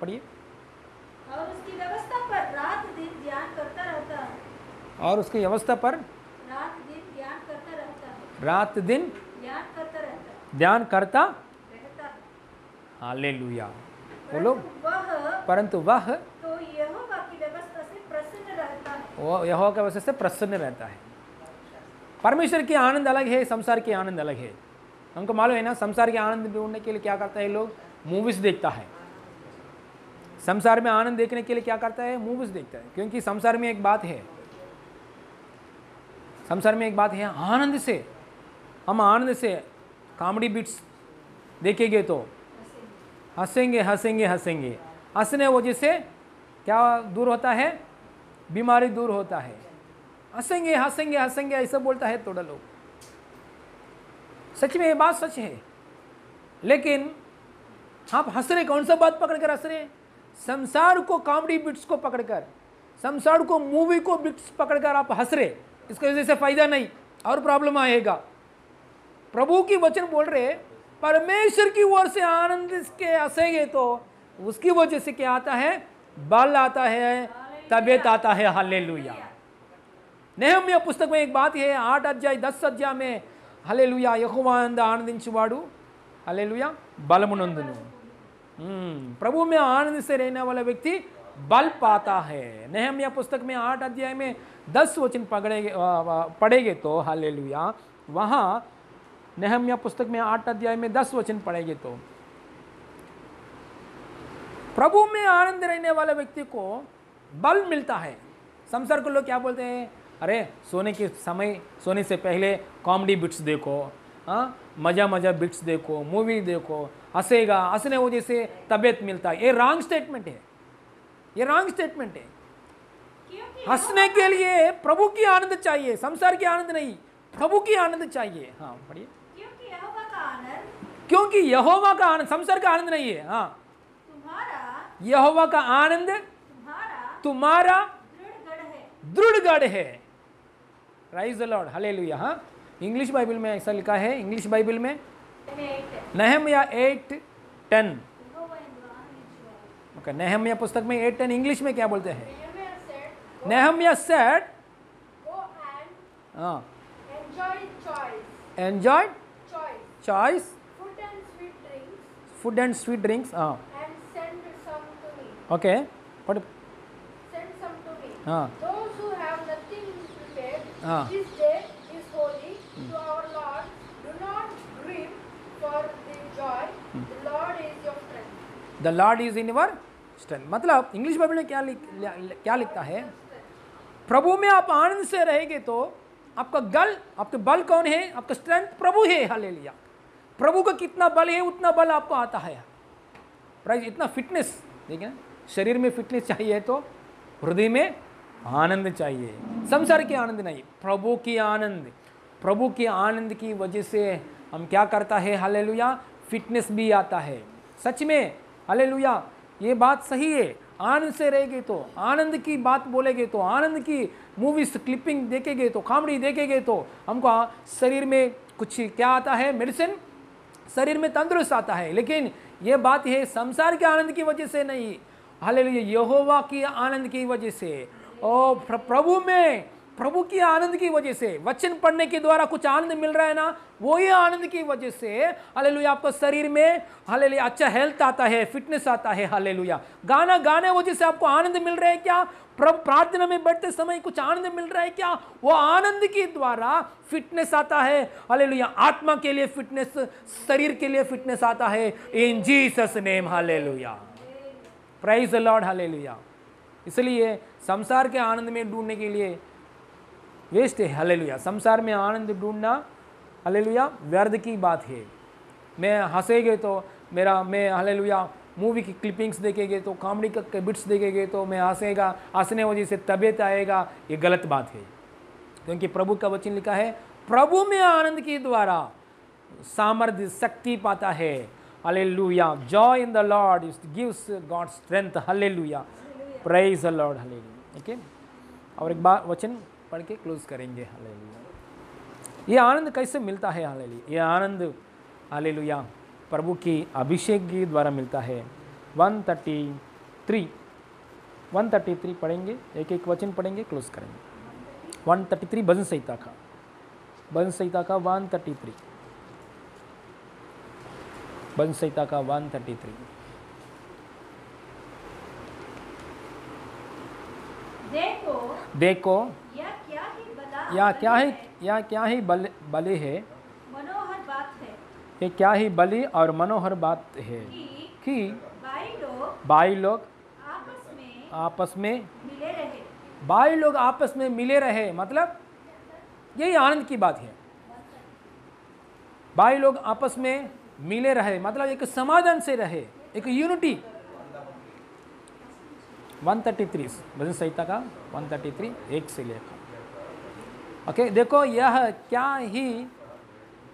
पढ़िए। और उसकी व्यवस्था पर रात दिन ध्यान करता रहता है। और उसकी व्यवस्था पर रात दिन ध्यान करता रहता है। रात दिन ध्यान करता रहता है। हालेलुया। बोलो। परंतु वह तो यहोवा की व्यवस्था से प्रसन्न रहता है। वो यहोवा की व्यवस्था से प्रसन्न रहता है। परमेश्वर की आनंद अलग है, संसार की आनंद अलग है। हमको मालूम है ना, संसार के आनंद ढूंढने के लिए क्या करता है लोग? मूवीज देखता है। संसार में आनंद देखने के लिए क्या करता है? मूवीज देखता है। क्योंकि संसार में एक बात है, आनंद से, हम आनंद से कॉमेडी बिट्स देखेंगे तो हंसेंगे। हंसने वजह से क्या दूर होता है? बीमारी दूर होता है। हंसेंगे ऐसा बोलता है थोड़ा लोग। सच में ये बात सच है, लेकिन आप हंस रहे, कौन सा बात पकड़कर हंस रहे? संसार को कॉमेडी बिट्स को पकड़कर, संसार को मूवी को बिट्स पकड़कर आप हंस रहे, इसकी वजह से फायदा नहीं और प्रॉब्लम आएगा। प्रभु की वचन बोल रहे, परमेश्वर की ओर से आनंद के हंसेंगे तो उसकी वजह से क्या आता है? बल आता है, तबीयत आता है। हालेलुया। नेहम्या पुस्तक में एक बात है, 8 अध्याय 10 अध्याय में, हालेलुया यहोवा యందు ఆనందించువాడు हालेलुया बलमुनंदुनु। प्रभु में आनंद से रहने वाला व्यक्ति बल पाता है। नेहम्या पुस्तक में 8 अध्याय में 10 वचन पढ़ेंगे तो हालेलुया, वहाँ नेहम्या पुस्तक में 8 अध्याय में 10 वचन पढ़ेंगे तो प्रभु में आनंद रहने वाले व्यक्ति को बल मिलता है। संसार को लोग क्या बोलते हैं? अरे सोने के समय, सोने से पहले कॉमेडी बिट्स देखो, मजा बिट्स देखो, मूवी देखो, हंसने वजह से तबीयत मिलता है। ये रॉन्ग स्टेटमेंट है। हंसने के लिए प्रभु की आनंद चाहिए, संसार की आनंद नहीं, प्रभु की आनंद चाहिए। हाँ पढ़िए। क्योंकि यहोवा का आनंद संसार का आनंद नहीं है। हाँ, यहोवा का आनंद तुम्हारा दृढ़ गढ़ है। Praise the Lord, hallelujah. हाँ, इंग्लिश बाइबल में ऐसा लिखा है, इंग्लिश बाइबल में नेहम्या 8:10। ओके, नेहम्या पुस्तक में 8:10 इंग्लिश में क्या बोलते हैं? नेहम्या said, enjoy choice food and sweet drinks, and send some to me. Okay, पढ़। Send some to me. हाँ Those who have nothing prepared, हाँ this day is holy to our Lord. Do not grieve for the joy. The Lord is your strength. The Lord is in your strength. मतलब English Bible में क्या लिखता है, प्रभु में आप आनंद से रहेंगे तो आपका बल कौन है, आपका स्ट्रेंथ प्रभु है। हालेलुया। प्रभु का कितना बल है उतना बल आपको आता है। प्राइज इतना फिटनेस, देखिए ना, शरीर में फिटनेस चाहिए तो हृदय में आनंद चाहिए। संसार के आनंद नहीं, प्रभु की आनंद। प्रभु के आनंद की वजह से हम क्या करता है, हालेलुया, फिटनेस भी आता है। सच में हालेलुया, ये बात सही है। आनंद से रहेंगे तो, आनंद की बात बोलेंगे तो, आनंद की मूवीज क्लिपिंग देखेंगे तो, कॉमेडी देखेंगे तो हमको शरीर में कुछ क्या आता है, मेडिसिन, शरीर में तंदुरुस्त आता है। लेकिन ये बात है संसार के आनंद की वजह से नहीं, हालेलुया, यहोवा की आनंद की वजह से, और प्रभु में, प्रभु की आनंद की वजह से। वचन पढ़ने के द्वारा कुछ आनंद मिल रहा है ना, वही आनंद की वजह से हालेलुया आपको शरीर में हालेलुया अच्छा हेल्थ आता है, फिटनेस आता है। हालेलुया, गाना गाने वजह से आपको आनंद मिल रहा है क्या, प्रभु प्रार्थना में बैठते समय कुछ आनंद मिल रहा है क्या, वो आनंद के द्वारा फिटनेस आता है। हालेलुया, आत्मा के लिए फिटनेस, शरीर के लिए फिटनेस आता है। In Jesus name, hallelujah, praise the Lord, hallelujah. इसलिए संसार के आनंद में ढूंढने के लिए वेस्ट है। हालेलुया, संसार में आनंद ढूंढना हालेलुया व्यर्थ की बात है। मैं हंसेंगे तो मैं हालेलुया मूवी की क्लिपिंग्स देखेंगे तो, कॉमेडी के बिट्स देखेंगे तो मैं हंसेगा, हंसने वजह से तबीयत आएगा, ये गलत बात है। क्योंकि प्रभु का वचन लिखा है, प्रभु में आनंद के द्वारा सामर्थ्य, शक्ति पाता है। Hallelujah, Joy in the Lord gives God strength. Hallelujah, praise the Lord, hallelujah. Okay, और एक बार वचन पढ़ के क्लोज करेंगे। हालेलुया, ये आनंद कैसे मिलता है, हालेलुया, ये आनंद हालेलुया प्रभु की अभिषेक के द्वारा मिलता है। 133 पढ़ेंगे, एक एक वचन पढ़ेंगे, क्लोज करेंगे। 133 भजन संहिता का 133 भजन संहिता का 133। देखो या क्या ही बले है, मनोहर बात है ये क्या ही बली और मनोहर बात है कि भाई लोग आपस में मिले रहे। भाई लोग आपस में मिले रहे, मतलब यही आनंद की बात है। भाई लोग आपस में मिले रहे मतलब एक समाधान से रहे, एक यूनिटी। 133 भजन संहिता का 133 1 से लेकर। ओके, देखो यह क्या ही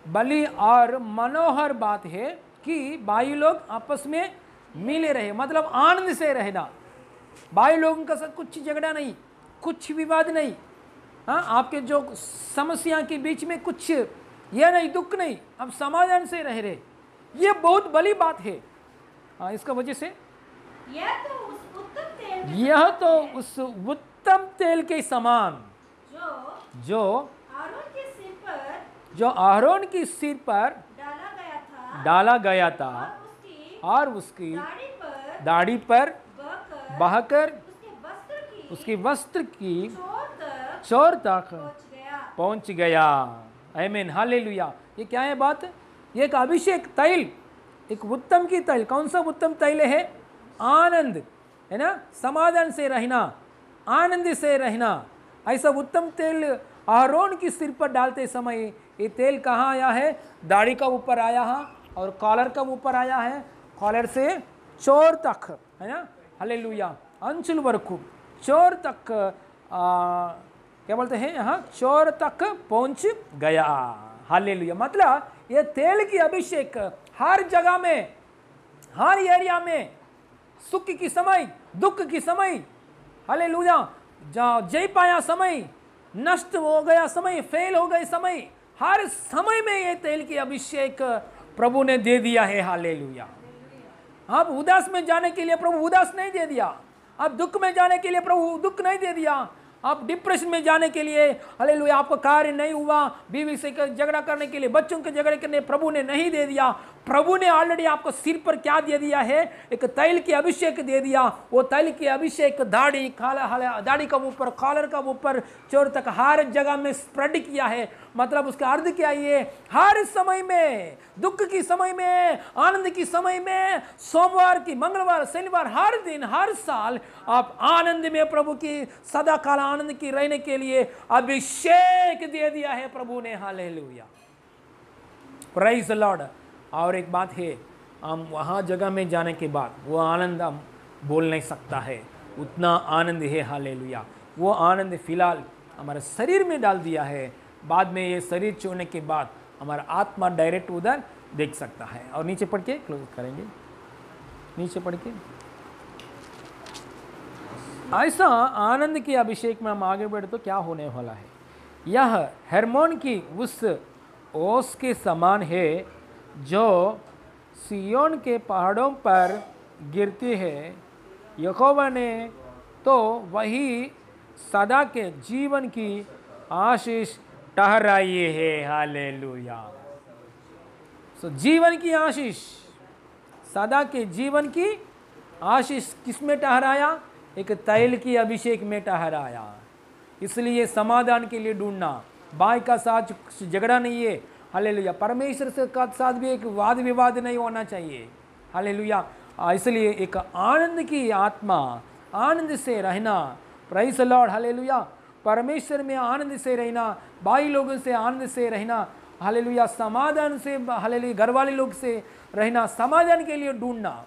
बली और मनोहर बात है कि भाई लोग आपस में मिले रहे, मतलब आनंद से रहना। भाई लोगों का साथ कुछ झगड़ा नहीं, कुछ विवाद नहीं, हाँ, आपके जो समस्या के बीच में कुछ यह नहीं, दुख नहीं, आप समाधान से रह रहे, ये बहुत बड़ी बात है। हाँ, इसका वजह से यह तो उस उत्तम तेल के समान जो आरोन के सिर पर डाला गया था और उसकी दाढ़ी पर बहकर उसके वस्त्र की चोर तक पहुंच गया। आमीन, हालेलुया। ये क्या है बात? ये एक अभिषेक तैल, एक उत्तम की तैल। कौन सा उत्तम तैल है? आनंद, है ना, समाधान से रहना, आनंद से रहना। ऐसा उत्तम तेल आरोन की सिर पर डालते समय ये तेल कहाँ आया है? दाढ़ी का ऊपर आया है और कॉलर का ऊपर आया है, कॉलर से चोर तक, है ना, हालेलुया, अंचुल वरकू चोर तक क्या बोलते हैं यहाँ, चोर तक पहुँच गया। हालेलुया, मतलब ये तेल की अभिषेक हर जगह में, हर एरिया में, सुख की समय, दुख की समय, हालेलुया, जय पाया समय, नष्ट हो गया समय, फेल हो गए समय, हर समय में ये तेल की अभिषेक प्रभु ने दे दिया है। हालेलुया। आप उदास में जाने के लिए प्रभु उदास नहीं दे दिया, आप दुख में जाने के लिए प्रभु दुख नहीं दे दिया, आप डिप्रेशन में जाने के लिए, हालेलुया, आपका कार्य नहीं हुआ, बीवी से झगड़ा करने के लिए, बच्चों के झगड़े करने प्रभु ने नहीं दे दिया। प्रभु ने ऑलरेडी आपको सिर पर क्या दे दिया है? एक तैल की अभिषेक दे दिया। वो तैल की अभिषेक दाढ़ी दाढ़ी का ऊपर, कॉलर का ऊपर, चोर तक हर जगह में स्प्रेड किया है। मतलब उसका अर्थ क्या है? हर समय में, दुख की समय में, आनंद की समय में, सोमवार की, मंगलवार, शनिवार, हर दिन, हर साल आप आनंद में, प्रभु की सदा काल आनंद की रहने के लिए अभिषेक दे दिया है प्रभु ने। Hallelujah, praise the Lord. और एक बात है, हम वहाँ जगह में जाने के बाद वो आनंद हम बोल नहीं सकता है, उतना आनंद है। हालेलुया, वो आनंद फिलहाल हमारे शरीर में डाल दिया है। बाद में ये शरीर छोड़ने के बाद हमारा आत्मा डायरेक्ट उधर देख सकता है। और नीचे पढ़ के क्लोज करेंगे, नीचे पढ़ के। ऐसा आनंद के अभिषेक में हम आगे बढ़े तो क्या होने वाला है? यह हेर्मोन की उस ओस के समान है जो सियोन के पहाड़ों पर गिरती है। यहोवा ने तो वही सदा के जीवन की आशीष ठहराई है। हालेलुया। सो जीवन की आशीष, सदा के जीवन की आशीष किसमें ठहराया? एक तैल की अभिषेक में ठहराया। इसलिए समाधान के लिए ढूंढना, भाई का साथ झगड़ा नहीं है। हालेलुया, परमेश्वर से का साथ भी एक वाद विवाद नहीं होना चाहिए। हालेलुया, इसलिए एक आनंद की आत्मा, आनंद से रहना। Praise the Lord. हालेलुया, परमेश्वर में आनंद से रहना, भाई लोगों से आनंद से रहना। हालेलुया, समाधान से, हालेलुया, घर वाले लोग से रहना, समाधान के लिए ढूंढना।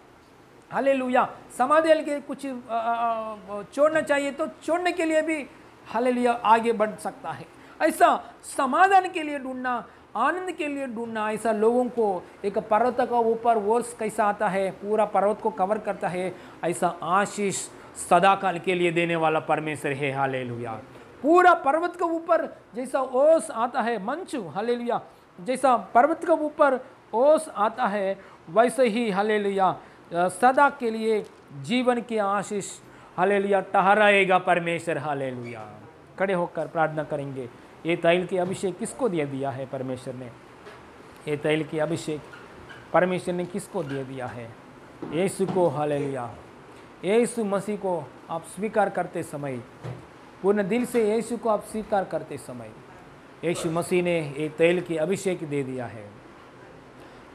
हालेलुया, समाधान के कुछ छोड़ना चाहिए तो छोड़ने के लिए भी हालेलुया आगे बढ़ सकता है। ऐसा समाधान के लिए ढूंढना, आनंद के लिए ढूंढना। ऐसा लोगों को एक पर्वत का ऊपर वर्ष कैसा आता है, पूरा पर्वत को कवर करता है, ऐसा आशीष सदाकाल के लिए देने वाला परमेश्वर है। हालेलुया, पूरा पर्वत के ऊपर जैसा ओस आता है, मंचू, हालेलुया, जैसा पर्वत के ऊपर ओस आता है, वैसे ही हालेलुया सदा के लिए जीवन की आशीष हालेलुया ठहराएगा परमेश्वर। हालेलुया, खड़े होकर प्रार्थना करेंगे। ये तैल की अभिषेक किसको दे दिया है परमेश्वर ने? ये तैल की अभिषेक परमेश्वर ने किसको दे दिया है? यीशु को। हालेलुया, यीशु मसीह को आप स्वीकार करते समय, पूर्ण दिल से यीशु को आप स्वीकार करते समय, यीशु मसीह ने ये तैल की अभिषेक दे दिया है।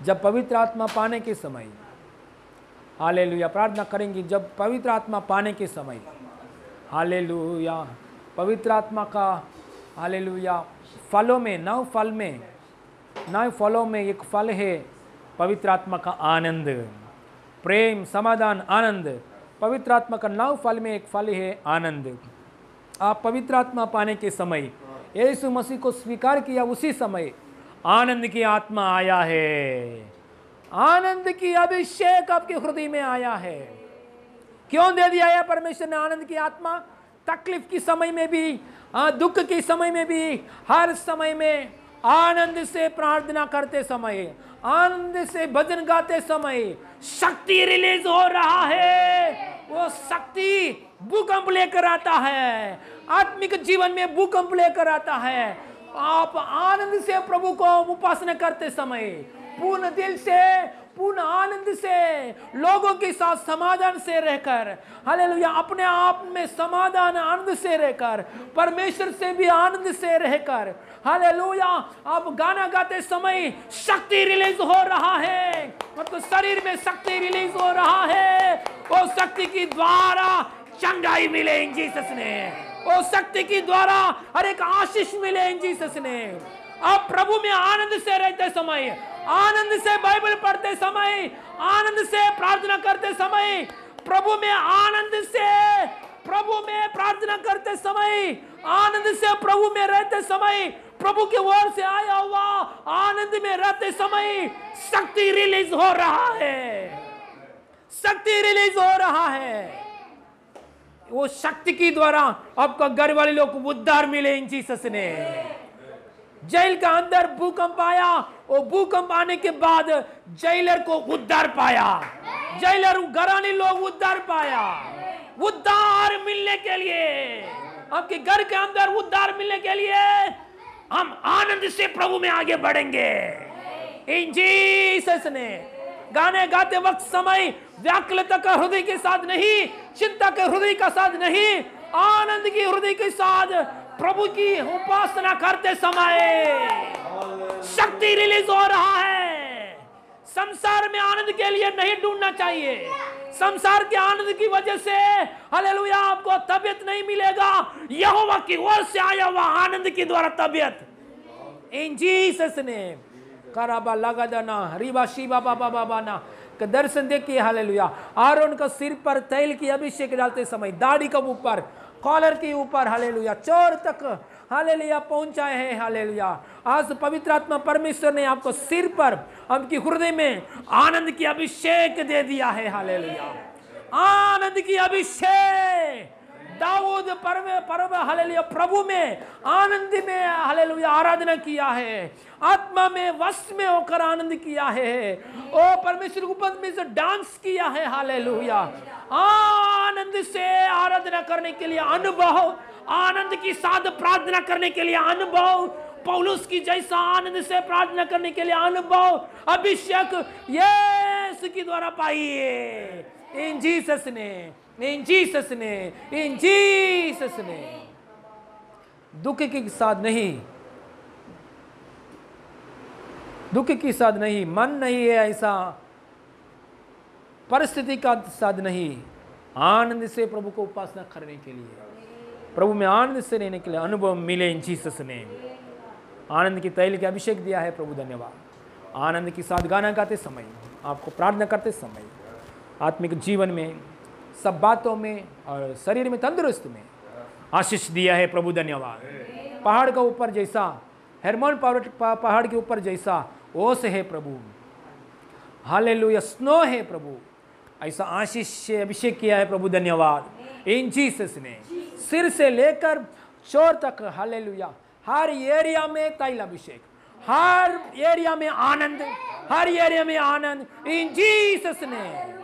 जब पवित्र आत्मा पाने के समय, हालेलुया, प्रार्थना करेंगे, जब पवित्र आत्मा पाने के समय, हालेलुया, पवित्र आत्मा का हालेलुया फलों में, 9 फलों में एक फल है पवित्र आत्मा का आनंद, प्रेम, समाधान, आनंद। पवित्र आत्मा का 9 फल में एक फल है आनंद। आप पवित्र आत्मा पाने के समय, यीशु मसीह को स्वीकार किया, उसी समय आनंद की आत्मा आया है। आनंद की अभिषेक आपके हृदय में आया है। क्यों दे दिया है परमेश्वर ने आनंद की आत्मा? तकलीफ की समय में भी, दुख के समय में भी, हर समय में आनंद से प्रार्थना करते समय, आनंद से भजन गाते समय शक्ति रिलीज हो रहा है। वो शक्ति भूकंप लेकर आता है, आत्मिक जीवन में भूकंप लेकर आता है। आप आनंद से प्रभु को उपासना करते समय, पूर्ण दिल से, पूर्ण आनंद से, लोगों के साथ समाधान से रहकर, हालेलुया, अपने आप में समाधान, आनंद से रहकर, परमेश्वर से भी आनंद से रहकर, हालेलुया, आप गाना गाते समय शक्ति रिलीज हो रहा है, मतलब शरीर में शक्ति रिलीज हो रहा है। वो शक्ति के द्वारा चंगाई मिले इन जीसस ने, वो शक्ति के द्वारा हर एक आशीष मिले इन जीसस ने। आप प्रभु में आनंद से रहते समय, आनंद से बाइबल पढ़ते समय, आनंद से प्रार्थना करते समय, प्रभु में आनंद से, प्रभु में प्रार्थना करते समय, आनंद से प्रभु में रहते समय, प्रभु की ओर से आया हुआ आनंद में रहते समय शक्ति रिलीज हो रहा है, शक्ति रिलीज हो रहा है। वो शक्ति के द्वारा आपका घर वाले लोग को उद्धार मिले इन जीसस ने। जेल का अंदर भूकंप आया, वो भूकंप आने के बाद जेलर को उद्धार पाया, जेलर घराने लोग उद्धार पाया। उद्धार मिलने के लिए आपके घर के अंदर उद्धार मिलने के लिए हम आनंद से प्रभु में आगे बढ़ेंगे इन जीसस ने। गाने गाते वक्त समय व्याकुलता का हृदय के साथ नहीं, चिंता के हृदय का साथ नहीं, आनंद की हृदय के साथ प्रभु की उपासना करते समय शक्ति रिलीज हो रहा है। संसार में आनंद के लिए नहीं ढूंढना चाहिए। संसार के आनंद की वजह से हालेलुया आपको तबीयत नहीं मिलेगा। यहोवा की ओर से आया हुआ आनंद के द्वारा तबीयत इन जीसस नेम। कराबा लगादाना रिबा शिबा बाबा बाबा ना का दर्शन देखिए हालेलुया। आरोन का सिर पर तेल की अभिषेक डालते समय दाढ़ी के ऊपर, कॉलर के ऊपर हालेलुया, चोर तक हालेलुया पहुंचाए हैं हालेलुया। आज पवित्र आत्मा परमेश्वर ने आपको सिर पर, आपकी हृदय में आनंद की अभिषेक दे दिया है हालेलुया। आनंद की अभिषेक दाऊद परम हालेलुया प्रभु में आनंद में हालेलुया आराधना किया है, आत्मा में वश में होकर आनंद किया है। ओ परमेश्वर के ऊपर में से डांस किया है हालेलुया। आनंद से आराधना करने के लिए अनुभव, आनंद की साथ प्रार्थना करने के लिए अनुभव, पौलुस की जैसा आनंद से प्रार्थना करने के लिए अनुभव, अभिषेक यीशु के द्वारा पाइए इन जीसस ने, इन जीसस ने, इन जीसस ने। दुख के साथ नहीं, दुख के साथ नहीं, मन नहीं है ऐसा, परिस्थिति का साथ नहीं, आनंद से प्रभु को उपासना करने के लिए, प्रभु में आनंद से रहने के लिए अनुभव मिले इन जीसस ने। आनंद की तैल के अभिषेक दिया है प्रभु, धन्यवाद। आनंद के साथ गाना गाते समय, आपको प्रार्थना करते समय, आत्मिक जीवन में, सब बातों में और शरीर में तंदुरुस्त में आशीष दिया है प्रभु, धन्यवाद। पहाड़ के ऊपर जैसा, हेरमोन पहाड़ के ऊपर जैसा ओस है प्रभु, हालेलुया, स्नो है प्रभु, ऐसा आशीष से अभिषेक किया है प्रभु, धन्यवाद इन जीसस ने। सिर से लेकर चोर तक हालेलुया, हर एरिया में तैल अभिषेक, हर एरिया में आनंद, हर एरिया में आनंद इन जीसस ने।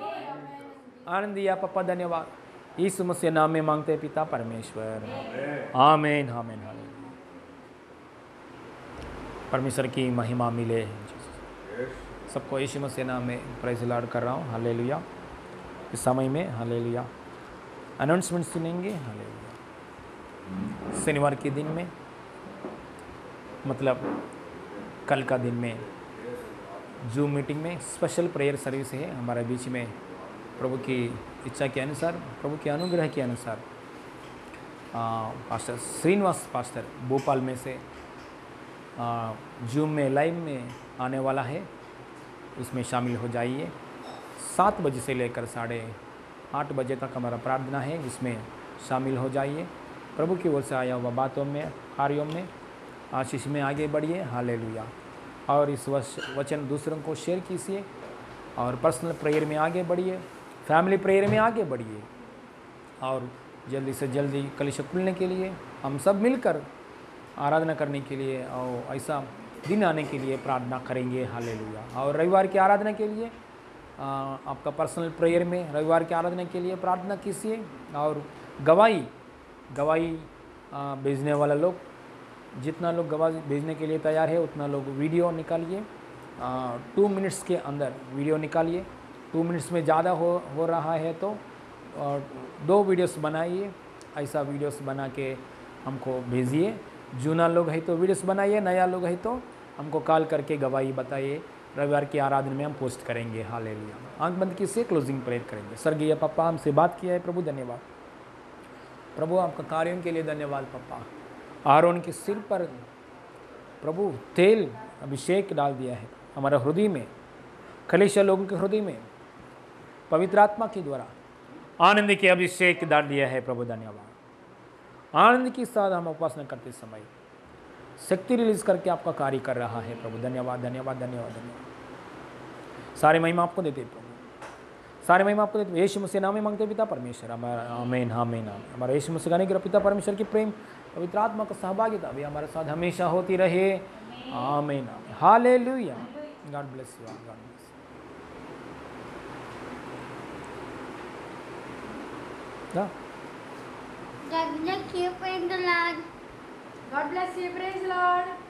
आनंद दिया पापा, धन्यवाद। यीशु मसीह नाम में मांगते हैं पिता परमेश्वर, आमीन आमीन। परमेश्वर की महिमा मिले सबको। यीशु मसीह नाम में प्रेज़ लॉर्ड कर रहा हूँ, हालेलुया। इस समय में हालेलुया अनाउंसमेंट सुनेंगे, हालेलुया। शनिवार के दिन में, मतलब कल का दिन में जूम मीटिंग में स्पेशल प्रेयर सर्विस है हमारे बीच में। प्रभु की इच्छा के अनुसार, प्रभु के अनुग्रह के अनुसार पास्टर श्रीनिवास पास्टर भोपाल में से जूम में लाइव में आने वाला है, उसमें शामिल हो जाइए। 7 बजे से लेकर 8:30 बजे तक हमारा प्रार्थना है, जिसमें शामिल हो जाइए। प्रभु की ओर से आया हुआ बातों में, कार्यों में, आशीष में आगे बढ़िए, हालेलुया। और इस वचन दूसरों को शेयर कीजिए और पर्सनल प्रेयर में आगे बढ़िए, फैमिली प्रेयर में आगे बढ़िए। और जल्दी से जल्दी कलीसिया खुलने के लिए हम सब मिलकर आराधना करने के लिए और ऐसा दिन आने के लिए प्रार्थना करेंगे, हालेलुया। और रविवार की आराधना के लिए आपका पर्सनल प्रेयर में रविवार की आराधना के लिए प्रार्थना कीजिए। और गवाही भेजने वाला लोग, जितना लोग गवाही भेजने के लिए तैयार है उतना लोग वीडियो निकालिए। 2 मिनट्स के अंदर वीडियो निकालिए। 2 मिनट्स में ज़्यादा हो रहा है तो 2 वीडियोस बनाइए। ऐसा वीडियोस बना के हमको भेजिए। जूना लोग है तो वीडियोस बनाइए, नया लोग है तो हमको कॉल करके गवाही बताइए। रविवार की आराधना में हम पोस्ट करेंगे, हालेलुया। आंख बंद कीजिए, क्लोजिंग प्रेयर करेंगे। स्वर्गीय पापा, हमसे बात किया है प्रभु, धन्यवाद प्रभु, आपका कार्यों के लिए धन्यवाद पापा। आरोन के सिर पर प्रभु तेल अभिषेक डाल दिया है हमारे हृदय में, कलीसिया लोगों के हृदय में पवित्र आत्मा के द्वारा आनंद के अभिषेक डाल दिया है प्रभु, धन्यवाद। आनंद के साथ हम उपासना करते समय शक्ति रिलीज करके आपका कार्य कर रहा है प्रभु, धन्यवाद धन्यवाद धन्यवाद धन्यवाद। सारे महिमा आपको देते प्रभु, सारे महिमा आपको देते। यीशु मसीह नाम में मांगते पिता परमेश्वर, हमारा आमीन आमीन आमीन। हमारा यीशु मसीह का पिता परमेश्वर की प्रेम, पवित्र आत्मा का सहभागिता भी हमारे साथ हमेशा होती रहे, आमीन आमीन, hallelujah. God bless you, God bless. God bless you, praise the Lord. God bless you. Praise the Lord.